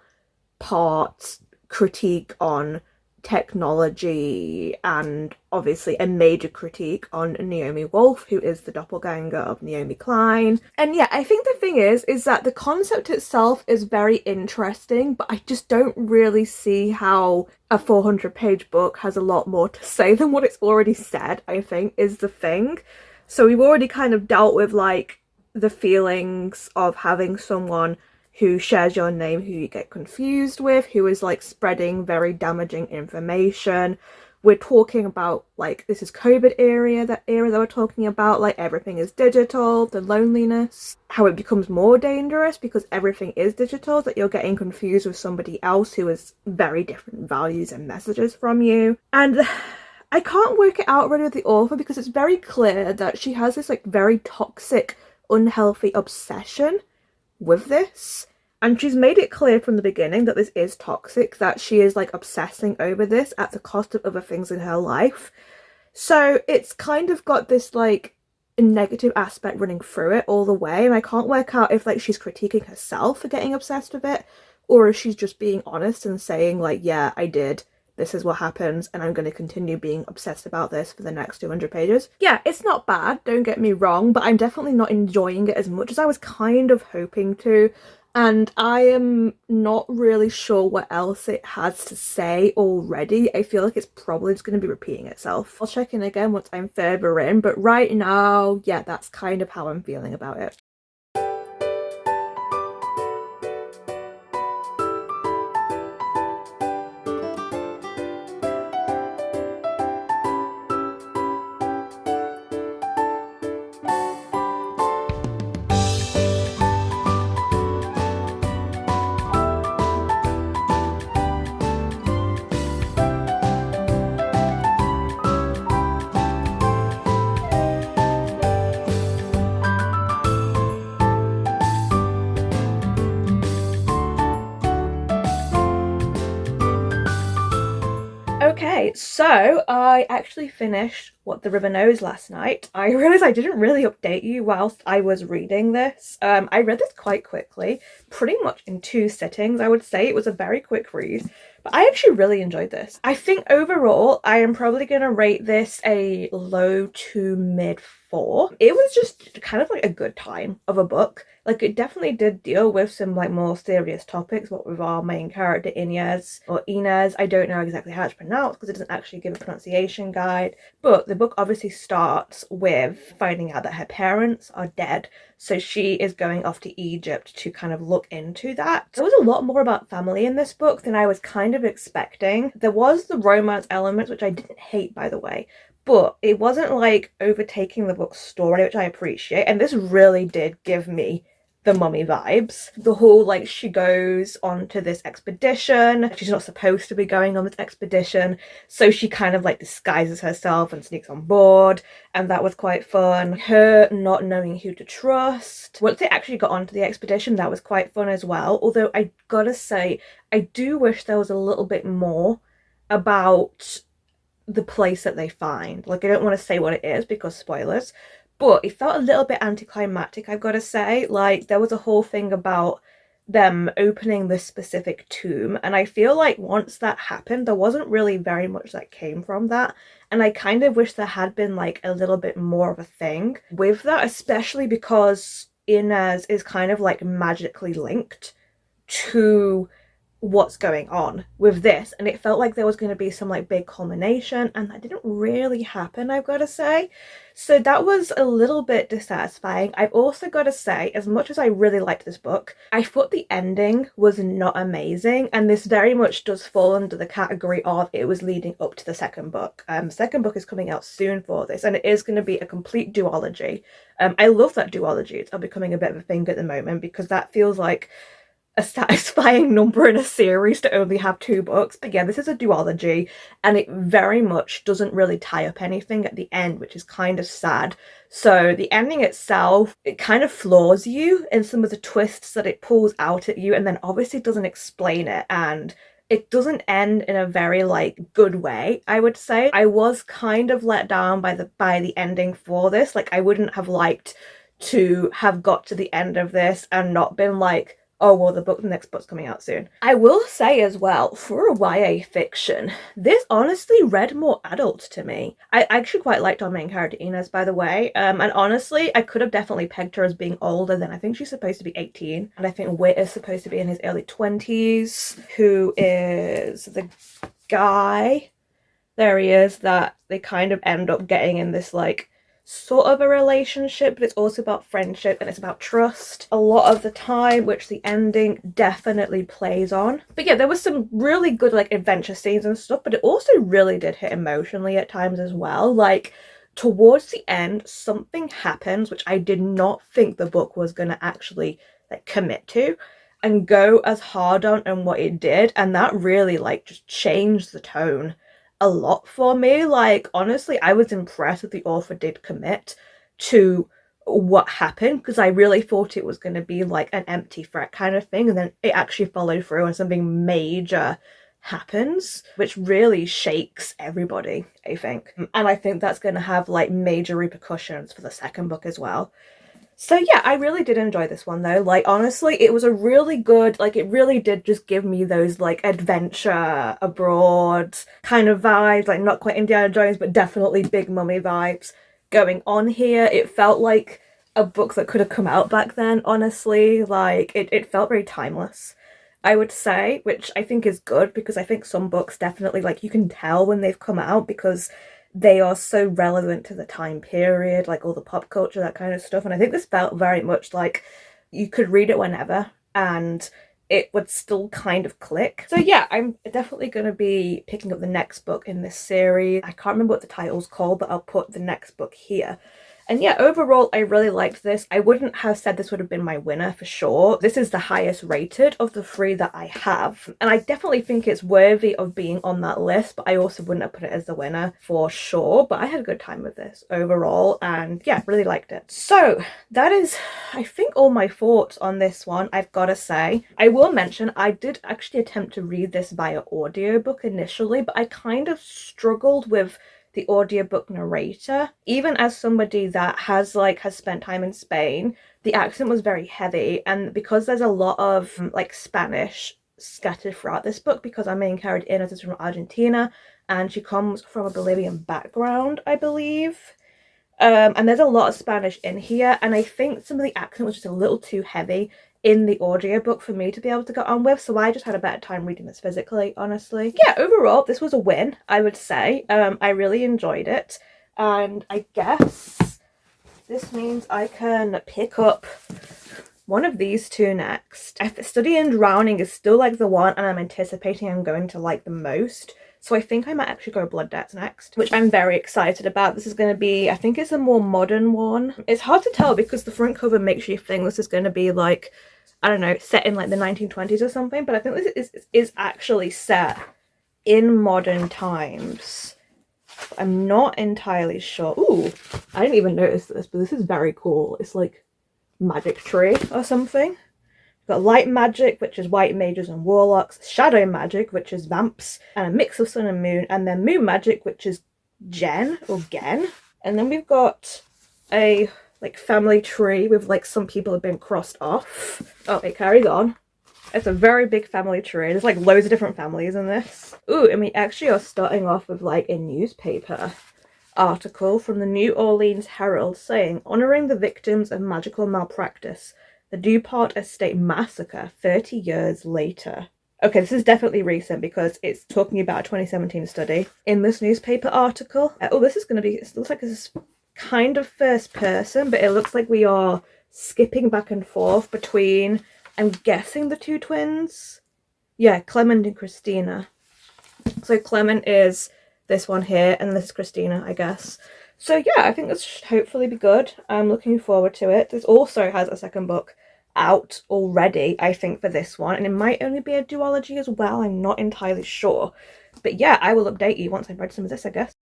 part critique on technology, and obviously a major critique on Naomi Wolf, who is the doppelganger of Naomi Klein. And yeah, I think the thing is that the concept itself is very interesting, but I just don't really see how a 400-page book has a lot more to say than what it's already said, I think, is the thing. So we've already kind of dealt with like the feelings of having someone who shares your name who you get confused with, who is like spreading very damaging information. We're talking about like this is COVID era that we're talking about, like everything is digital, the loneliness, how it becomes more dangerous because everything is digital, that you're getting confused with somebody else who has very different values and messages from you. And I can't work it out really with the author because it's very clear that she has this like very toxic, unhealthy obsession with this, and she's made it clear from the beginning that this is toxic, that she is like obsessing over this at the cost of other things in her life. So it's kind of got this like negative aspect running through it all the way, and I can't work out if like she's critiquing herself for getting obsessed with it, or if she's just being honest and saying like, yeah, I did, this is what happens, and I'm going to continue being obsessed about this for the next 200 pages. Yeah, it's not bad, don't get me wrong, but I'm definitely not enjoying it as much as I was kind of hoping to, and I am not really sure what else it has to say already. I feel like it's probably just going to be repeating itself. I'll check in again once I'm further in, but right now, yeah, that's kind of how I'm feeling about it. Okay, so I actually finished What the River Knows last night. I realised I didn't really update you whilst I was reading this. I read this quite quickly, pretty much in 2 sittings, I would say. It was a very quick read, but I actually really enjoyed this. I think overall, I am probably going to rate this a low to mid 4. It was just kind of like a good time of a book. Like, it definitely did deal with some like more serious topics, what with our main character Inez, or Inez, I don't know exactly how it's pronounced because it doesn't actually give a pronunciation guide, but the book obviously starts with finding out that her parents are dead, so she is going off to Egypt to kind of look into that. There was a lot more about family in this book than I was kind of expecting. There was the romance elements, which I didn't hate, by the way, but it wasn't like overtaking the book's story, which I appreciate, and this really did give me the Mummy vibes. The whole like she goes onto this expedition, she's not supposed to be going on this expedition, so she kind of like disguises herself and sneaks on board, and that was quite fun. Her not knowing who to trust. Once they actually got onto the expedition, that was quite fun as well, although I gotta say I do wish there was a little bit more about the place that they find. Like, I don't want to say what it is because spoilers, but it felt a little bit anticlimactic, I've got to say. Like, there was a whole thing about them opening this specific tomb, and I feel like once that happened, there wasn't really very much that came from that, and I kind of wish there had been like a little bit more of a thing with that, especially because Inez is kind of like magically linked to what's going on with this, and it felt like there was going to be some like big culmination, and that didn't really happen, I've got to say. So that was a little bit dissatisfying. I've also got to say, as much as I really liked this book, I thought the ending was not amazing, and this very much does fall under the category of it was leading up to the second book. The second book is coming out soon for this, and it is going to be a complete duology. I love that duologies are becoming a bit of a thing at the moment, because that feels like a satisfying number in a series to only have 2 books. But yeah, this is a duology, and it very much doesn't really tie up anything at the end, which is kind of sad. So the ending itself, it kind of floors you in some of the twists that it pulls out at you, and then obviously doesn't explain it, and it doesn't end in a very like good way, I would say. I was kind of let down by the ending for this. Like, I wouldn't have liked to have got to the end of this and not been like, oh, well, the next book's coming out soon. I will say as well, for a YA fiction, this honestly read more adult to me. I actually quite liked our main character, Inez, by the way. And honestly, I could have definitely pegged her as being older than, I think she's supposed to be 18. And I think Whit is supposed to be in his early 20s, who is the guy, there he is, that they kind of end up getting in this like sort of a relationship, but it's also about friendship and it's about trust a lot of the time, which the ending definitely plays on. But yeah, there was some really good like adventure scenes and stuff, but it also really did hit emotionally at times as well. Like, towards the end, something happens which I did not think the book was going to actually like commit to and go as hard on and what it did, and that really like just changed the tone a lot for me. Like, honestly, I was impressed that the author did commit to what happened, because I really thought it was going to be like an empty threat kind of thing, and then it actually followed through and something major happens, which really shakes everybody, I think. And I think that's going to have like major repercussions for the second book as well. So yeah, I really did enjoy this one though. Like, honestly, it was a really good, like, it really did just give me those like adventure abroad kind of vibes, like not quite Indiana Jones, but definitely Big Mummy vibes going on here. It felt like a book that could have come out back then, honestly. Like, it felt very timeless, I would say, which I think is good, because I think some books definitely, like, you can tell when they've come out because they are so relevant to the time period, like all the pop culture, that kind of stuff. And I think this felt very much like you could read it whenever and it would still kind of click. So yeah, I'm definitely going to be picking up the next book in this series. I can't remember what the title's called, but I'll put the next book here. And yeah, overall, I really liked this. I wouldn't have said this would have been my winner for sure. This is the highest rated of the 3 that I have. And I definitely think it's worthy of being on that list, but I also wouldn't have put it as the winner for sure. But I had a good time with this overall, and yeah, really liked it. So that is, I think, all my thoughts on this one, I've got to say. I will mention, I did actually attempt to read this via audiobook initially, but I kind of struggled with the audiobook narrator. Even as somebody that has spent time in Spain, the accent was very heavy, and because there's a lot of like Spanish scattered throughout this book, because our main character Inez is from Argentina and she comes from a Bolivian background, I believe. And there's a lot of Spanish in here, and I think some of the accent was just a little too heavy in the audiobook for me to be able to get on with, so I just had a better time reading this physically, honestly. Yeah, overall, this was a win, I would say. I really enjoyed it, and I guess this means I can pick up one of these 2 next. Study in Drowning is still like the one, and I'm anticipating I'm going to like the most. So I think I might actually go Blood Debts next, which I'm very excited about. This is going to be, I think it's a more modern one. It's hard to tell because the front cover makes you think this is going to be like, I don't know, set in like the 1920s or something, but I think this is actually set in modern times. I'm not entirely sure. Ooh, I didn't even notice this, but this is very cool. It's like magic tree or something. We've got light magic, which is white mages and warlocks, shadow magic, which is vamps, and a mix of sun and moon, and then moon magic, which is Gen or Gen. And then we've got a like family tree with like some people have been crossed off. Oh, it carries on. It's a very big family tree. There's like loads of different families in this. Ooh, and we actually are starting off with like a newspaper article from the New Orleans Herald saying, honoring the victims of magical malpractice, the DuPont Estate massacre 30 years later. Okay, this is definitely recent because it's talking about a 2017 study in this newspaper article. Oh, this is going to be, it looks like this is kind of first person, but it looks like we are skipping back and forth between, I'm guessing, the two twins. Yeah, Clement and Christina. So Clement is this one here, and this is Christina, I guess. So yeah, I think this should hopefully be good. I'm looking forward to it. This also has a second book out already, I think, for this one, and it might only be a duology as well. I'm not entirely sure. But yeah, I will update you once I've read some of this, I guess.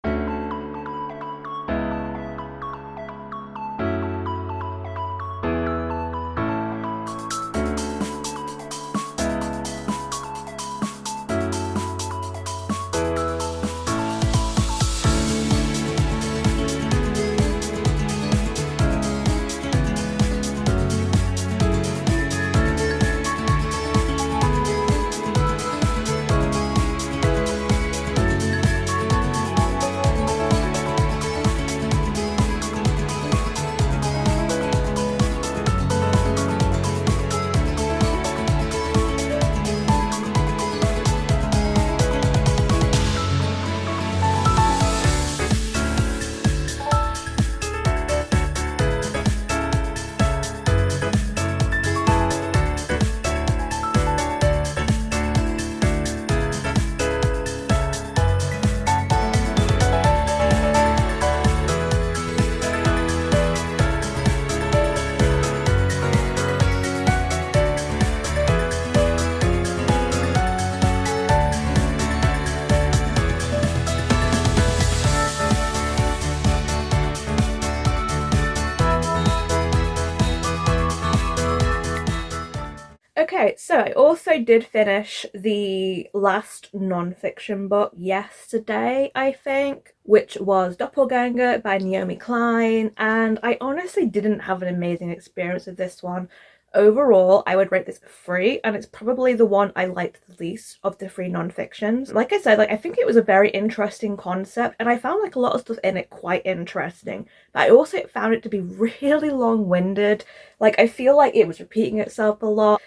Okay, so I also did finish the last non-fiction book yesterday, I think, which was Doppelganger by Naomi Klein, and I honestly didn't have an amazing experience with this one. Overall, I would rate this a 3, and it's probably the one I liked the least of the 3 non-fictions. Like I said, I think it was a very interesting concept, and I found a lot of stuff in it quite interesting. But I also found it to be really long-winded. I feel like it was repeating itself a lot.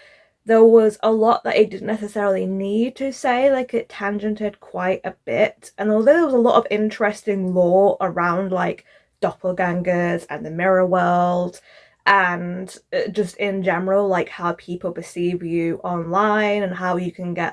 There was a lot that it didn't necessarily need to say, it tangented quite a bit. And although there was a lot of interesting lore around doppelgangers and the mirror world and just in general, how people perceive you online and how you can get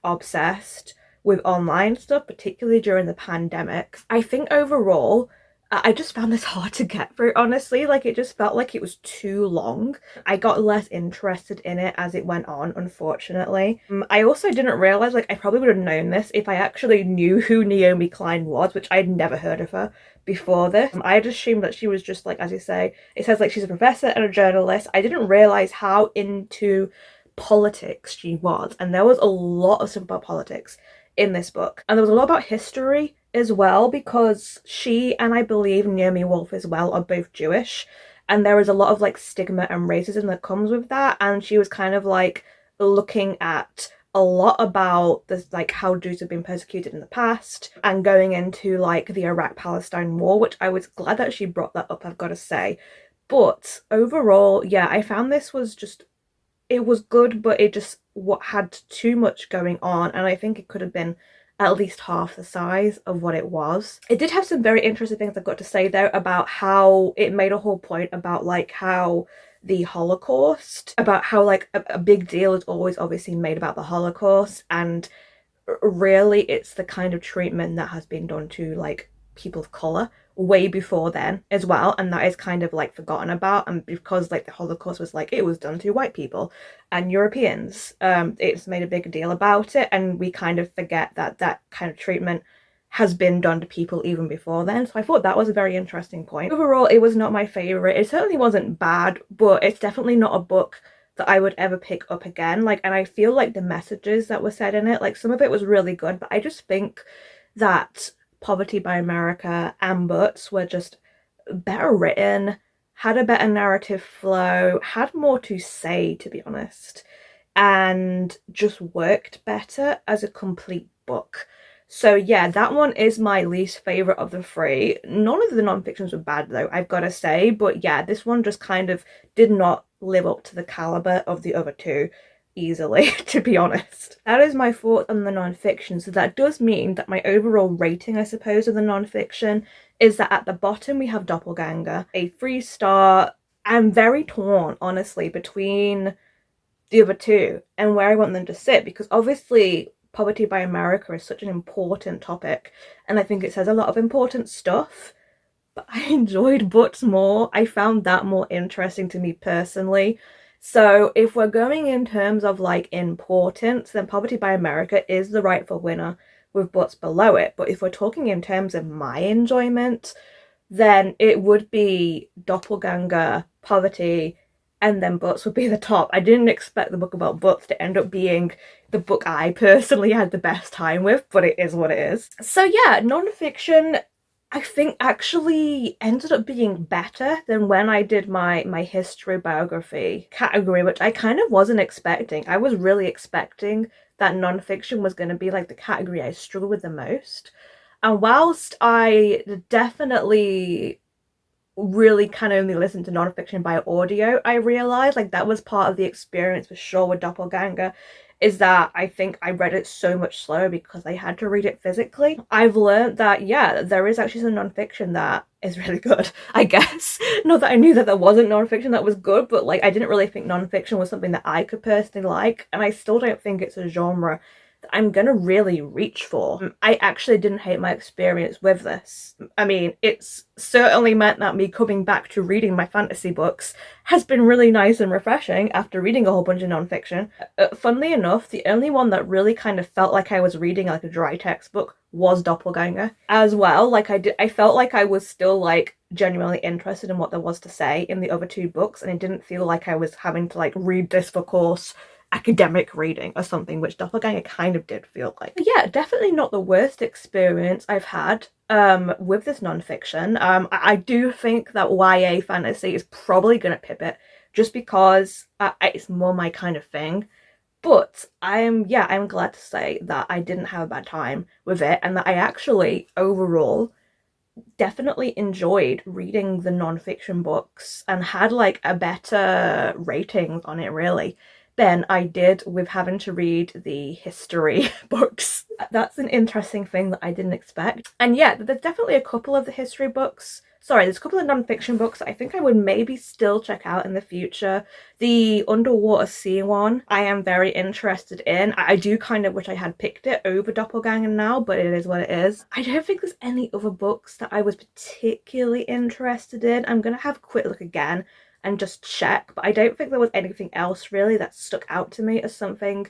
obsessed with online stuff, particularly during the pandemic, I think overall I just found this hard to get through, honestly. It just felt like it was too long. I got less interested in it as it went on, unfortunately. I also didn't realize, I probably would have known this if I actually knew who Naomi Klein was, which I'd never heard of her before this. I just assumed that she was just, as you say, it says, she's a professor and a journalist. I didn't realize how into politics she was. And there was a lot of stuff about politics in this book. And there was a lot about history as well, because she and I believe Naomi Wolf as well are both Jewish, and there is a lot of stigma and racism that comes with that, and she was kind of looking at a lot about this, how Jews have been persecuted in the past, and going into the Iraq-Palestine war, which I was glad that she brought that up, I've got to say. But overall, yeah, I found this was just, it was good, but it just had too much going on, and I think it could have been at least half the size of what it was. It did have some very interesting things I've got to say though about how it made a whole point about how the Holocaust, about how a big deal is always obviously made about the Holocaust, and really it's the kind of treatment that has been done to people of color way before then as well, and that is kind of forgotten about. And because the Holocaust was it was done to white people and Europeans, it's made a big deal about it, and we kind of forget that that kind of treatment has been done to people even before then. So I thought that was a very interesting point. Overall, it was not my favorite. It certainly wasn't bad, but it's definitely not a book that I would ever pick up again. And I feel the messages that were said in it, some of it was really good, but I just think that Poverty by America and Butts were just better written, had a better narrative flow, had more to say, to be honest, and just worked better as a complete book. So yeah, that one is my least favourite of the 3. None of the non-fictions were bad though, I've got to say, but yeah, this one just kind of did not live up to the calibre of the other 2. easily, to be honest. That is my thought on the non-fiction. So that does mean that my overall rating, I suppose, of the non-fiction is that at the bottom we have Doppelganger, a 3-star. I'm very torn, honestly, between the other two and where I want them to sit, because obviously poverty by America is such an important topic and I think it says a lot of important stuff, but I enjoyed Butts more. I found that more interesting to me personally. So if we're going in terms of like importance, then Poverty by America is the rightful winner with Butts below it. But if we're talking in terms of my enjoyment, then it would be Doppelganger, Poverty, and then Butts would be the top. I didn't expect the book about Butts to end up being the book I personally had the best time with, but it is what it is. So yeah, non-fiction I think actually ended up being better than when I did my history biography category, which I kind of wasn't expecting. I was really expecting that non-fiction was going to be like the category I struggled with the most. And whilst I definitely really kind of only listened to non-fiction by audio, I realized like that was part of the experience for sure with Doppelganger, is that I think I read it so much slower because I had to read it physically. I've learned that, yeah, there is actually some non-fiction that is really good, I guess. Not that I knew that there wasn't non-fiction that was good, but like I didn't really think non-fiction was something that I could personally like, and I still don't think it's a genre that I'm gonna really reach for. I actually didn't hate my experience with this. I mean, it's certainly meant that me coming back to reading my fantasy books has been really nice and refreshing after reading a whole bunch of non-fiction. Funnily enough, the only one that really kind of felt like I was reading like a dry textbook was Doppelganger as well. Like I felt like I was still like genuinely interested in what there was to say in the other two books, and it didn't feel like I was having to like read this for course academic reading or something, which Doppelganger kind of did feel like. But yeah, definitely not the worst experience I've had with this non-fiction. I do think that YA fantasy is probably gonna pip it just because it's more my kind of thing. But I'm glad to say that I didn't have a bad time with it, and that I actually overall definitely enjoyed reading the non-fiction books and had like a better rating on it really than I did with having to read the history books. That's an interesting thing that I didn't expect. And yeah, there's definitely a couple of the history books. Sorry, there's a couple of non-fiction books I think I would maybe still check out in the future. The underwater sea one I am very interested in. I do kind of wish I had picked it over Doppelganger now, but it is what it is. I don't think there's any other books that I was particularly interested in. I'm gonna have a quick look again and just check, but I don't think there was anything else really that stuck out to me as something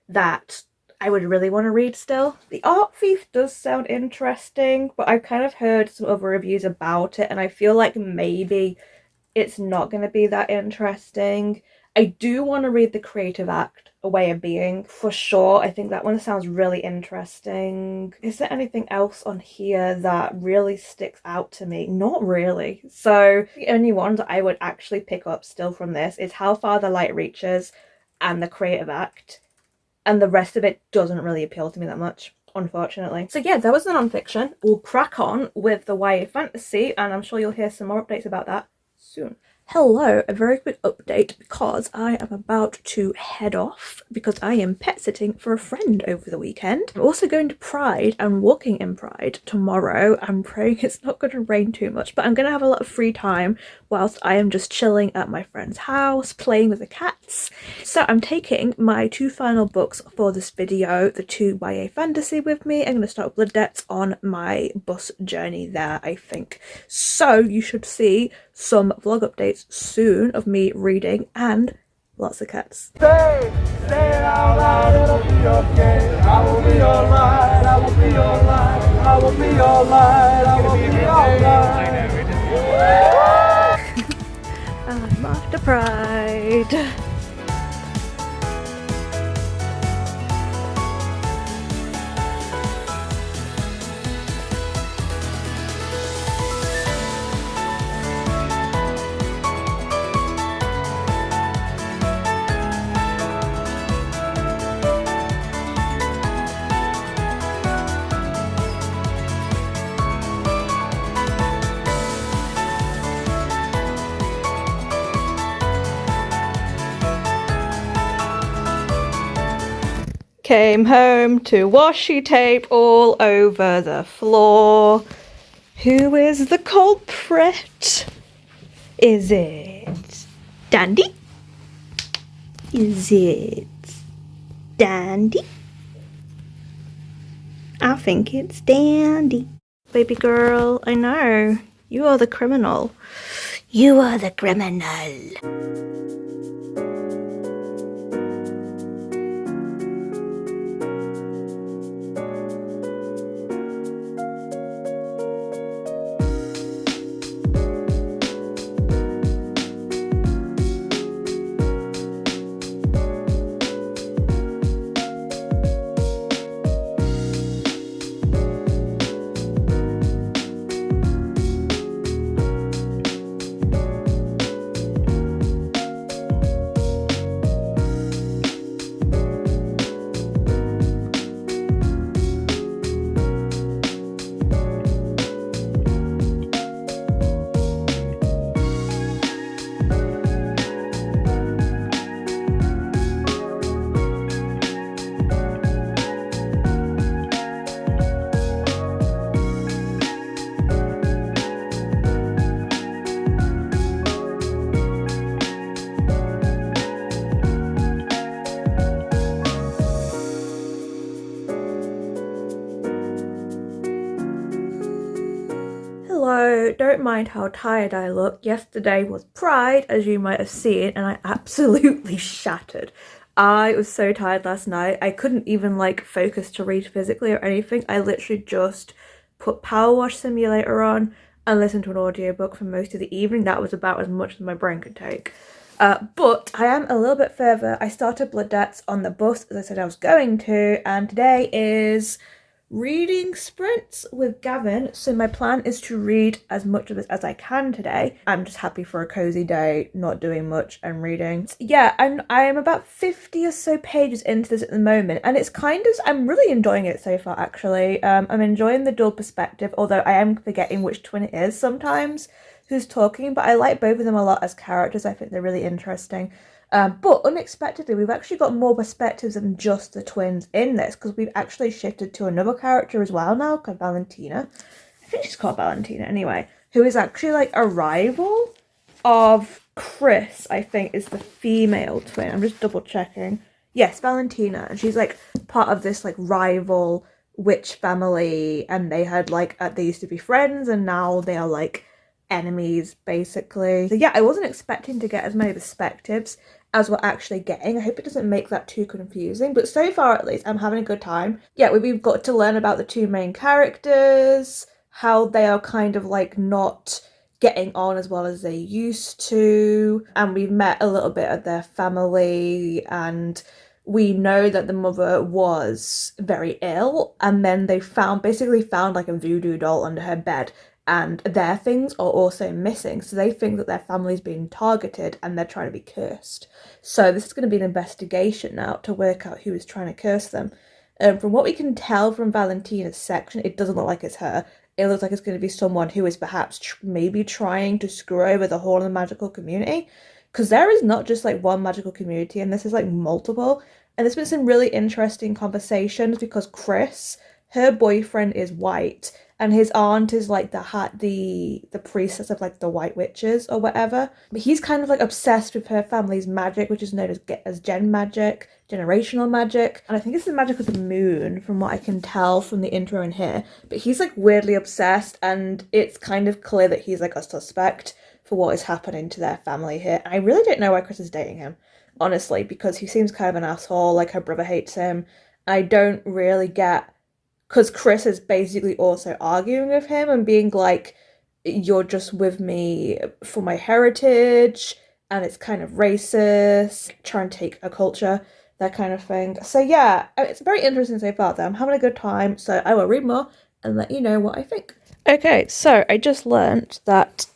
that I would really want to read still. The Art Thief does sound interesting, but I've kind of heard some other reviews about it and I feel like maybe it's not going to be that interesting. I do want to read The Creative Act, A Way of Being, for sure. I think that one sounds really interesting. Is there anything else on here that really sticks out to me? Not really. So the only ones I would actually pick up still from this is How Far the Light Reaches and The Creative Act. And the rest of it doesn't really appeal to me that much, unfortunately. So yeah, that was the non-fiction. We'll crack on with the YA fantasy, and I'm sure you'll hear some more updates about that soon. Hello, a very quick update because I am about to head off because I am pet sitting for a friend over the weekend. I'm also going to Pride and walking in Pride tomorrow. I'm praying it's not going to rain too much, but I'm going to have a lot of free time whilst I am just chilling at my friend's house, playing with the cats. So I'm taking my two final books for this video, the two YA fantasy with me. I'm going to start with Blood Debts on my bus journey there, I think. So you should see some vlog updates soon of me reading and lots of cats. Say it out loud, it'll be okay. I will be alright, I will be alright, I will be alright, I will be alright. I'm off to Pride. came home to washi tape all over the floor. Who is the culprit? Is it Dandy? Is it Dandy? I think it's Dandy. Baby girl, I know. You are the criminal. You are the criminal. Hello, don't mind how tired I look. Yesterday was Pride, as you might have seen, and I absolutely shattered. I was so tired last night. I couldn't even like focus to read physically or anything. I literally just put Power Wash Simulator on and listened to an audiobook for most of the evening. That was about as much as my brain could take. But I am a little bit further. I started Blood Debts on the bus, as I said I was going to, and today is reading sprints with Gavin, so my plan is to read as much of this as I can today. I'm just happy for a cozy day, not doing much and reading. Yeah, I am about 50 or so pages into this at the moment, and it's kind of, I'm really enjoying it so far actually. I'm enjoying the dual perspective, although I am forgetting which twin it is sometimes who's talking, but I like both of them a lot as characters. I think they're really interesting. But unexpectedly, we've actually got more perspectives than just the twins in this, because we've actually shifted to another character as well now, called Valentina. I think she's called Valentina anyway, who is actually like a rival of Chris, I think is the female twin. I'm just double checking. Yes, Valentina, and she's like part of this like rival witch family, and they had like, they used to be friends, and now they are like enemies basically. So yeah, I wasn't expecting to get as many perspectives as we're actually getting. I hope it doesn't make that too confusing, but so far at least I'm having a good time. Yeah, we've got to learn about the two main characters, how they are kind of like not getting on as well as they used to, and we've met a little bit of their family, and we know that the mother was very ill, and then they basically found like a voodoo doll under her bed, and their things are also missing, so they think that their family's being targeted and they're trying to be cursed. So this is going to be an investigation now to work out who is trying to curse them. From what we can tell from Valentina's section, it doesn't look like it's her. It looks like it's going to be someone who is perhaps maybe trying to screw over the whole of the magical community, because there is not just like one magical community, and this is like multiple. And there's been some really interesting conversations, because Chris, her boyfriend, is white, and his aunt is like the priestess of like the white witches or whatever. But he's kind of like obsessed with her family's magic, which is known as gen magic, generational magic. And I think it's the magic of the moon, from what I can tell from the intro in here. But he's like weirdly obsessed, and it's kind of clear that he's like a suspect for what is happening to their family here. And I really don't know why Chris is dating him, honestly, because he seems kind of an asshole. Like, her brother hates him. I don't really get, because Chris is basically also arguing with him and being like, you're just with me for my heritage, and it's kind of racist, try and take a culture, that kind of thing. So yeah, it's very interesting so far though. I'm having a good time, so I will read more and let you know what I think. Okay, so I just learnt that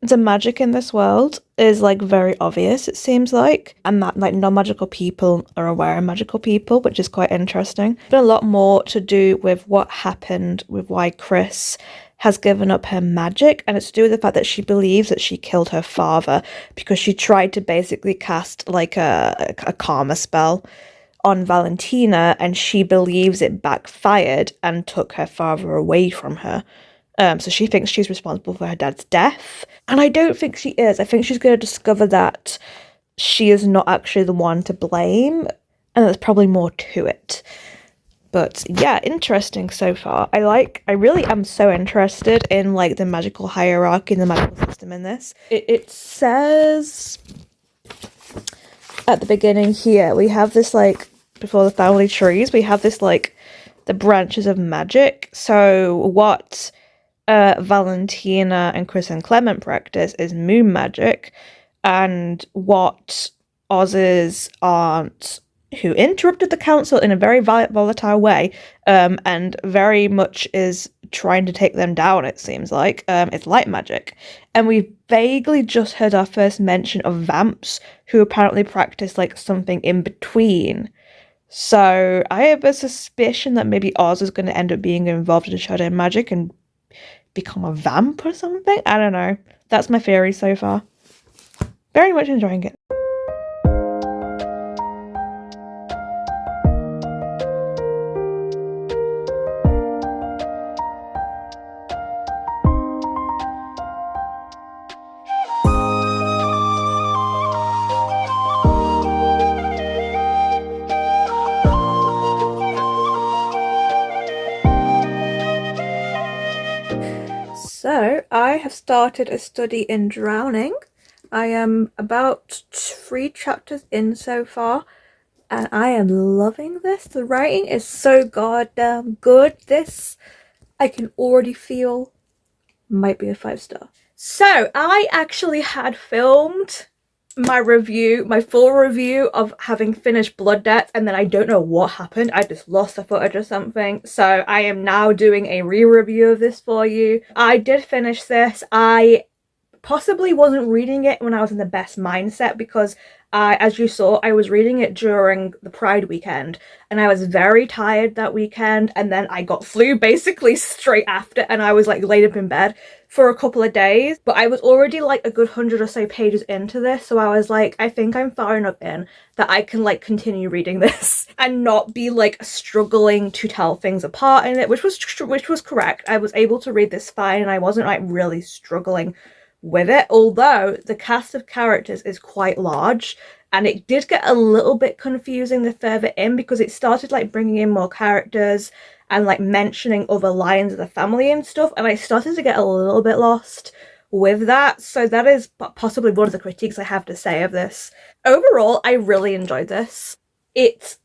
the magic in this world is like very obvious, it seems like, and that like non-magical people are aware of magical people, which is quite interesting. But a lot more to do with what happened with why Chris has given up her magic, and it's to do with the fact that she believes that she killed her father because she tried to basically cast like a karma spell on Valentina, and she believes it backfired and took her father away from her. So she thinks she's responsible for her dad's death. And I don't think she is. I think she's going to discover that she is not actually the one to blame, and there's probably more to it. But yeah, interesting so far. I really am so interested in like the magical hierarchy and the magical system in this. It says at the beginning here, we have this like, before the family trees, we have this like the branches of magic. So what Valentina and Chris and Clement practice is moon magic, and what Oz's aunt, who interrupted the council in a very volatile way, and very much is trying to take them down, it seems like, it's light magic. And we vaguely just heard our first mention of vamps, who apparently practice like something in between. So I have a suspicion that maybe Oz is going to end up being involved in shadow magic and become a vamp or something. I don't know. That's my theory so far. Very much enjoying it. So, I have started a study in drowning. I am about 3 chapters in so far, and I am loving this. The writing is so goddamn good. This, I can already feel, might be a 5-star. So, I actually had filmed my full review of having finished Blood Debt, and then I don't know what happened. I just lost the footage or something. So I am now doing a re-review of this for you. I did finish this. I possibly wasn't reading it when I was in the best mindset, because as you saw, I was reading it during the Pride weekend, and I was very tired that weekend, and then I got flu basically straight after, and I was like laid up in bed for a couple of days. But I was already like a good 100 or so pages into this, so I was like, I think I'm far enough in that I can like continue reading this and not be like struggling to tell things apart in it, which was correct. I was able to read this fine, and I wasn't like really struggling with it, although the cast of characters is quite large, and it did get a little bit confusing the further in, because it started like bringing in more characters and like mentioning other lines of the family and stuff, and I started to get a little bit lost with that. So that is possibly one of the critiques I have to say of this. Overall, I really enjoyed this. It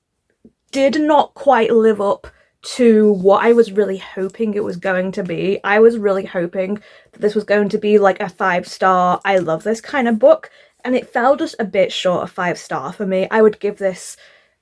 did not quite live up to what I was really hoping it was going to be. I was really hoping that this was going to be like a 5-star, I love this kind of book, and it fell just a bit short of 5-star for me. I would give this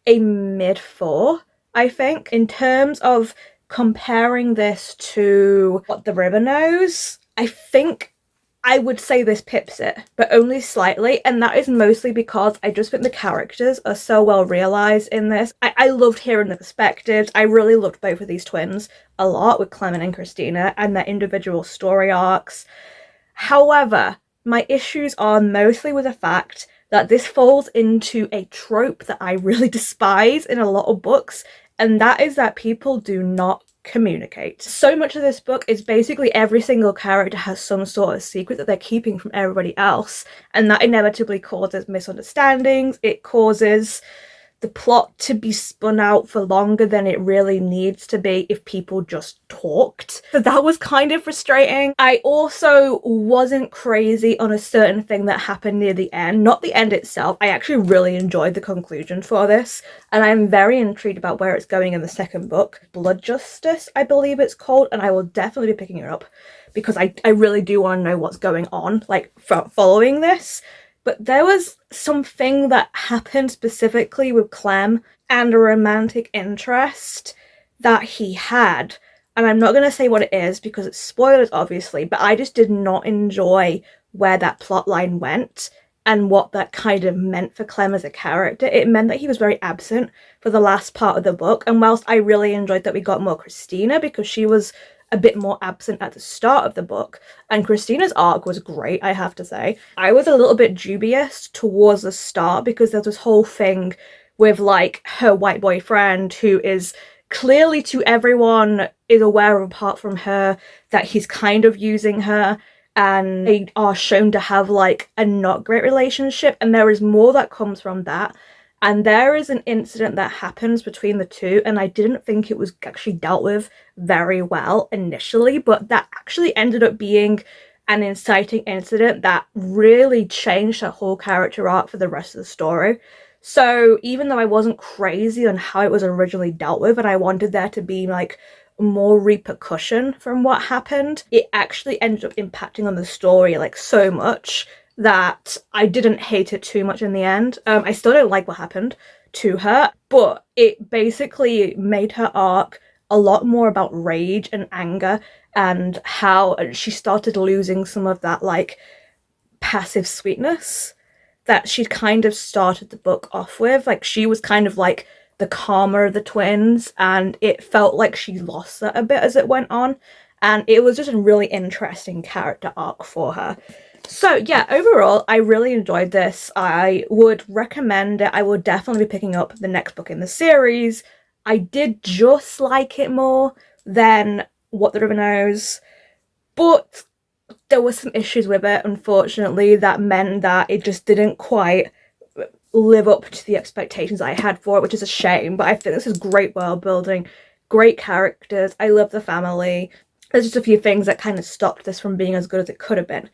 a mid-4, I think. In terms of comparing this to What the River Knows, I think I would say this pips it, but only slightly, and that is mostly because I just think the characters are so well realised in this. I loved hearing the perspectives. I really loved both of these twins a lot, with Clement and Christina, and their individual story arcs. However, my issues are mostly with the fact that this falls into a trope that I really despise in a lot of books, and that is that people do not communicate. So much of this book is basically every single character has some sort of secret that they're keeping from everybody else, and that inevitably causes misunderstandings. It causes the plot to be spun out for longer than it really needs to be if people just talked. So that was kind of frustrating. I also wasn't crazy on a certain thing that happened near the end. Not the end itself. I actually really enjoyed the conclusion for this, and I'm very intrigued about where it's going in the second book. Blood Justice, I believe it's called, and I will definitely be picking it up because I really do want to know what's going on, like, following this. But there was something that happened specifically with Clem and a romantic interest that he had. And I'm not going to say what it is because it's spoilers, obviously, but I just did not enjoy where that plotline went and what that kind of meant for Clem as a character. It meant that he was very absent for the last part of the book. And whilst I really enjoyed that we got more Christina because she was a bit more absent at the start of the book, and Christina's arc was great, I have to say, I was a little bit dubious towards the start because there's this whole thing with like her white boyfriend, who is clearly to everyone is aware of, apart from her, that he's kind of using her, and they are shown to have like a not great relationship, and there is more that comes from that. And there is an incident that happens between the two, and I didn't think it was actually dealt with very well initially, but that actually ended up being an inciting incident that really changed her whole character arc for the rest of the story. So even though I wasn't crazy on how it was originally dealt with, and I wanted there to be like more repercussion from what happened, it actually ended up impacting on the story like so much that I didn't hate it too much in the end. I still don't like what happened to her, but it basically made her arc a lot more about rage and anger, and how she started losing some of that like passive sweetness that she'd kind of started the book off with. Like, she was kind of like the calmer of the twins, and it felt like she lost that a bit as it went on, and it was just a really interesting character arc for her. So yeah, overall, I really enjoyed this. I would recommend it. I will definitely be picking up the next book in the series. I did just like it more than What the River Knows, but there were some issues with it, unfortunately, that meant that it just didn't quite live up to the expectations I had for it, which is a shame. But I think this is great world building, great characters. I love the family. There's just a few things that kind of stopped this from being as good as it could have been.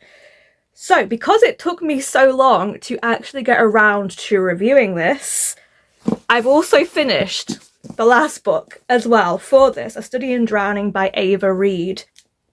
So, because it took me so long to actually get around to reviewing this, I've also finished the last book as well for this, A Study in Drowning by Ava Reid,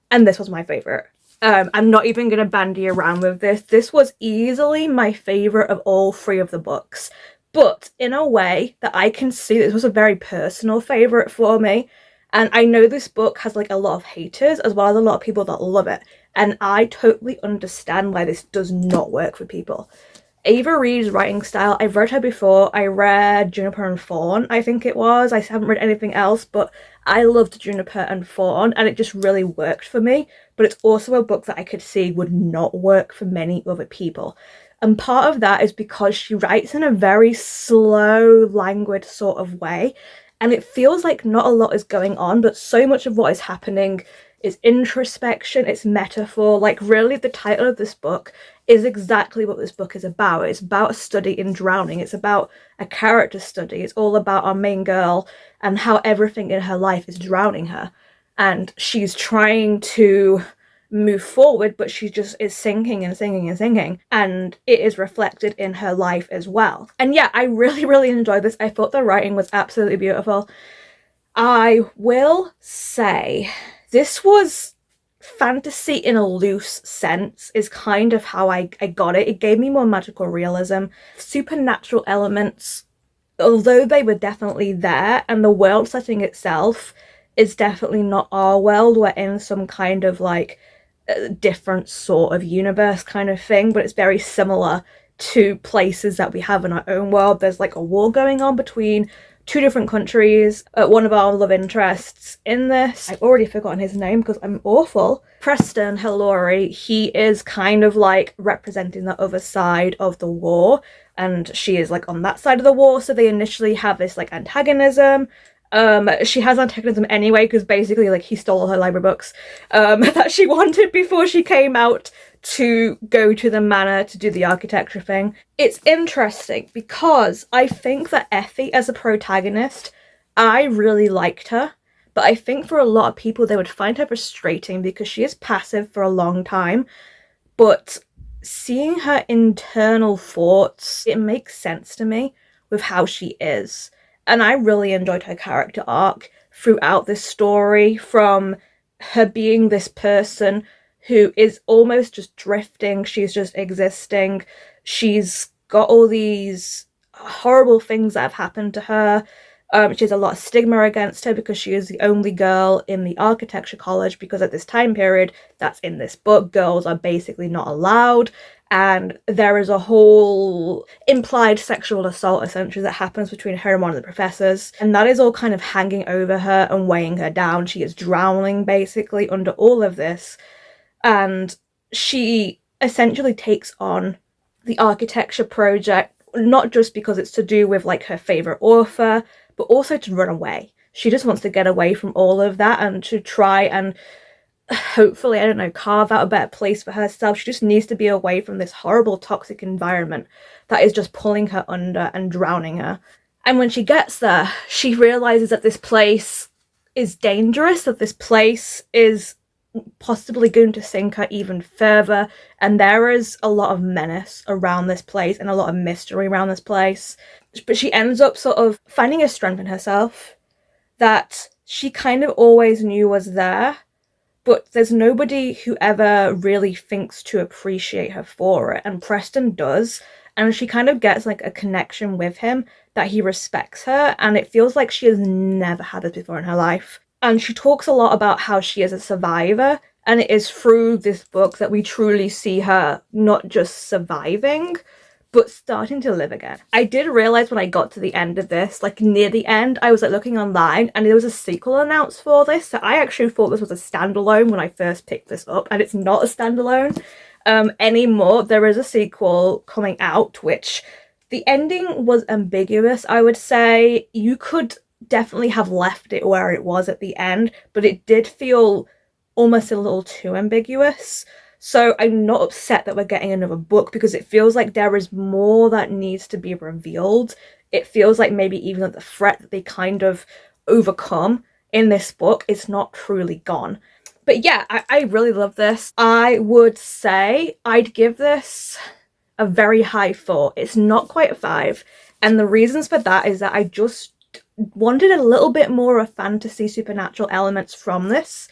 and this was my favourite. I'm not even going to bandy around with this. This was easily my favourite of all three of the books, but in a way that I can see this was a very personal favourite for me. And I know this book has like a lot of haters as well as a lot of people that love it. And I totally understand why this does not work for people. Ava Reid's writing style, I've read her before. I read Juniper and Thorn, I think it was. I haven't read anything else, but I loved Juniper and Thorn, and it just really worked for me. But it's also a book that I could see would not work for many other people. And part of that is because she writes in a very slow, languid sort of way. And it feels like not a lot is going on, but so much of what is happening is introspection, it's metaphor. Like, really, the title of this book is exactly what this book is about. It's about a study in drowning. It's about a character study. It's all about our main girl and how everything in her life is drowning her. And she's trying to move forward, but she just is sinking and sinking and sinking. And it is reflected in her life as well. And yeah, I really, really enjoyed this. I thought the writing was absolutely beautiful. I will say this was fantasy in a loose sense, is kind of how I got it. It gave me more magical realism. Supernatural elements, although they were definitely there, and the world setting itself is definitely not our world. We're in some kind of like different sort of universe kind of thing, but it's very similar to places that we have in our own world. There's like a war going on between two different countries. One of our love interests in this, I've already forgotten his name because I'm awful, Preston Hillary, he is kind of like representing the other side of the war, and she is like on that side of the war, so they initially have this like antagonism. She has antagonism anyway because basically like he stole all her library books that she wanted before she came out to go to the manor to do the architecture thing. It's interesting because I think that Effie as a protagonist, I really liked her, but I think for a lot of people they would find her frustrating because she is passive for a long time, but seeing her internal thoughts, it makes sense to me with how she is. And I really enjoyed her character arc throughout this story, from her being this person who is almost just drifting, she's just existing, she's got all these horrible things that have happened to her. She has a lot of stigma against her because she is the only girl in the architecture college, because at this time period that's in this book, girls are basically not allowed, and there is a whole implied sexual assault essentially that happens between her and one of the professors, and that is all kind of hanging over her and weighing her down. She is drowning basically under all of this, and she essentially takes on the architecture project not just because it's to do with like her favorite author, but also to run away. She just wants to get away from all of that and to try and hopefully, I don't know, carve out a better place for herself. She just needs to be away from this horrible toxic environment that is just pulling her under and drowning her. And when she gets there, she realizes that this place is dangerous, that this place is possibly going to sink her even further, and there is a lot of menace around this place and a lot of mystery around this place. But she ends up sort of finding a strength in herself that she kind of always knew was there, but there's nobody who ever really thinks to appreciate her for it, and Preston does, and she kind of gets like a connection with him that he respects her, and it feels like she has never had this before in her life. And she talks a lot about how she is a survivor, and it is through this book that we truly see her not just surviving, but starting to live again. I did realise when I got to the end of this, like near the end, I was like looking online and there was a sequel announced for this, so I actually thought this was a standalone when I first picked this up, and it's not a standalone anymore. There is a sequel coming out, which the ending was ambiguous, I would say. You could definitely have left it where it was at the end, but it did feel almost a little too ambiguous. So I'm not upset that we're getting another book, because it feels like there is more that needs to be revealed. It feels like maybe even the threat that they kind of overcome in this book is not truly gone. But yeah, I really love this. I would say I'd give this a very high 4. It's not quite a 5. And the reasons for that is that I just wanted a little bit more of fantasy supernatural elements from this,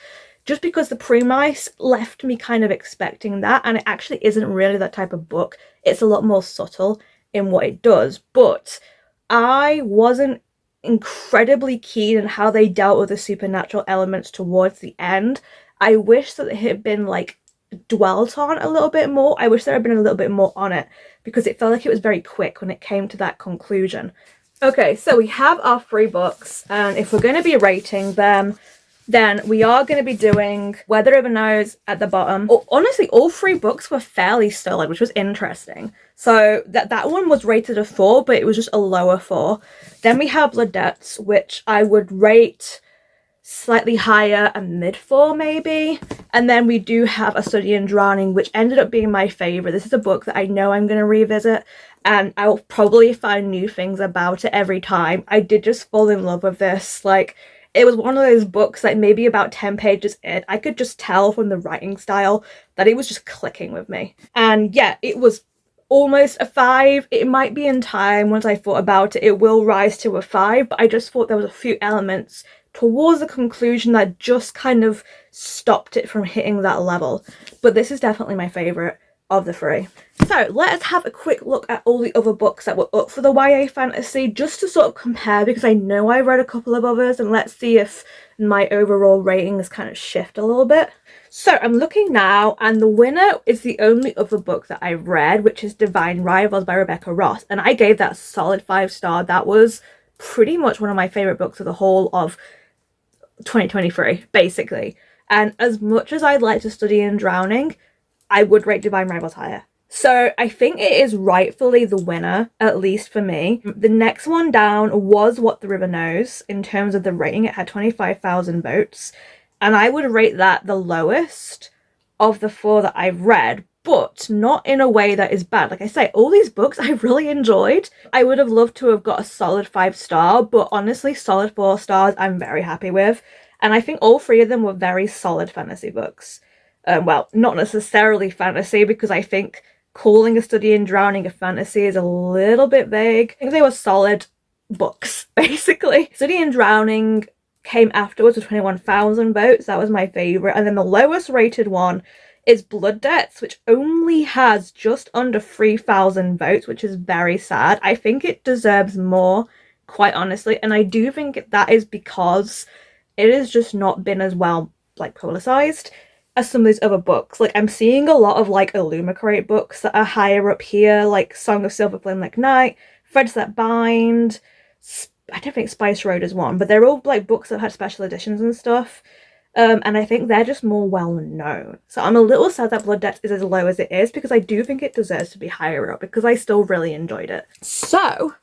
just because the premise left me kind of expecting that, and it actually isn't really that type of book. It's a lot more subtle in what it does, but I wasn't incredibly keen on how they dealt with the supernatural elements towards the end. I wish that it had been like dwelt on a little bit more. I wish there had been a little bit more on it, because it felt like it was very quick when it came to that conclusion. Okay, so we have our 3 books, and if we're going to be rating them, then we are going to be doing Where the River Knows at the bottom. Honestly, all 3 books were fairly solid, which was interesting. So that one was rated a 4, but it was just a lower 4. Then we have Blood Debts, which I would rate slightly higher, a mid-4 maybe. And then we do have A Study in Drowning, which ended up being my favourite. This is a book that I know I'm going to revisit, and I'll probably find new things about it every time. I did just fall in love with this. Like, it was one of those books that maybe about 10 pages in, I could just tell from the writing style that it was just clicking with me. And yeah, it was almost a 5. It might be in time, once I thought about it, it will rise to a 5, but I just thought there was a few elements towards the conclusion that just kind of stopped it from hitting that level. But this is definitely my favourite of the 3. So let's have a quick look at all the other books that were up for the YA fantasy, just to sort of compare, because I know I read a couple of others, and let's see if my overall ratings kind of shift a little bit. So I'm looking now, and the winner is the only other book that I read, which is Divine Rivals by Rebecca Ross, and I gave that a solid 5-star. That was pretty much one of my favourite books of the whole of 2023, basically. And as much as I'd like to study in Drowning, I would rate Divine Rivals higher. So I think it is rightfully the winner, at least for me. The next one down was What the River Knows. In terms of the rating, it had 25,000 votes. And I would rate that the lowest of the 4 that I've read, but not in a way that is bad. Like I say, all these books I really enjoyed. I would have loved to have got a solid 5-star, but honestly, solid 4 stars I'm very happy with. And I think all 3 of them were very solid fantasy books. Well, not necessarily fantasy, because I think calling A Study in Drowning a fantasy is a little bit vague. I think they were solid books, basically. Study in Drowning came afterwards with 21,000 votes. That was my favourite. And then the lowest rated one is Blood Debts, which only has just under 3,000 votes, which is very sad. I think it deserves more, quite honestly. And I do think that is because it has just not been as well, like, publicised as some of these other books. Like, I'm seeing a lot of, like, Illumicrate books that are higher up here, like Song of Silver Flame Like Night, Threads That Bind, I don't think Spice Road is one, but they're all, like, books that had special editions and stuff. And I think they're just more well known. So I'm a little sad that Blood Debts is as low as it is, because I do think it deserves to be higher up, because I still really enjoyed it. So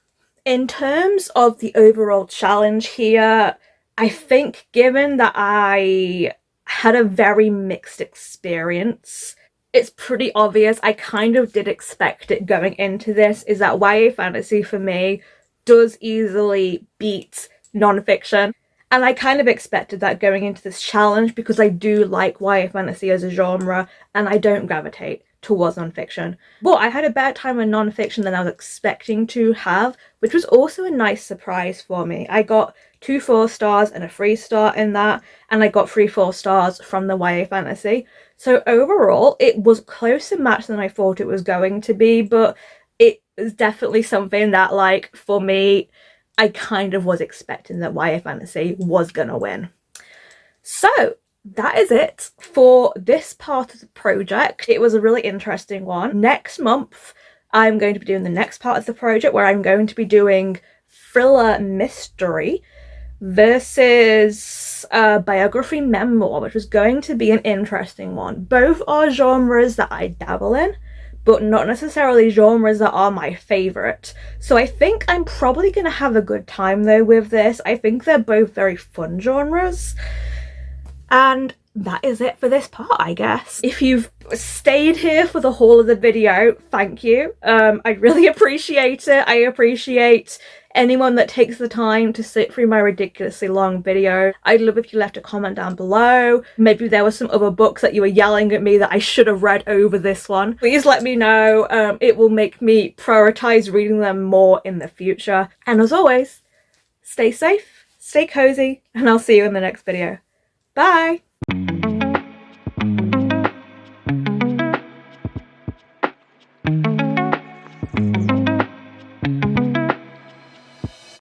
in terms of the overall challenge here, I think given that I had a very mixed experience, it's pretty obvious. I kind of did expect it going into this, is that YA fantasy for me does easily beat nonfiction. And I kind of expected that going into this challenge, because I do like YA fantasy as a genre and I don't gravitate towards nonfiction. But I had a better time with nonfiction than I was expecting to have, which was also a nice surprise for me. I got 2 4-stars and a 3-star in that, and I got 3 4-stars from the YA fantasy. So overall, it was closer match than I thought it was going to be, but it was definitely something that, like, for me, I kind of was expecting that YA fantasy was gonna win. So that is it for this part of the project. It was a really interesting one. Next month, I'm going to be doing the next part of the project, where I'm going to be doing thriller mystery versus biography memoir, which was going to be an interesting one. Both are genres that I dabble in, but not necessarily genres that are my favourite. So I think I'm probably going to have a good time though with this. I think they're both very fun genres. And that is it for this part, I guess. If you've stayed here for the whole of the video, thank you. I really appreciate it. I appreciate anyone that takes the time to sit through my ridiculously long video. I'd love if you left a comment down below. Maybe there were some other books that you were yelling at me that I should have read over this one. Please let me know. It will make me prioritize reading them more in the future. And as always, stay safe, stay cozy, and I'll see you in the next video. Bye!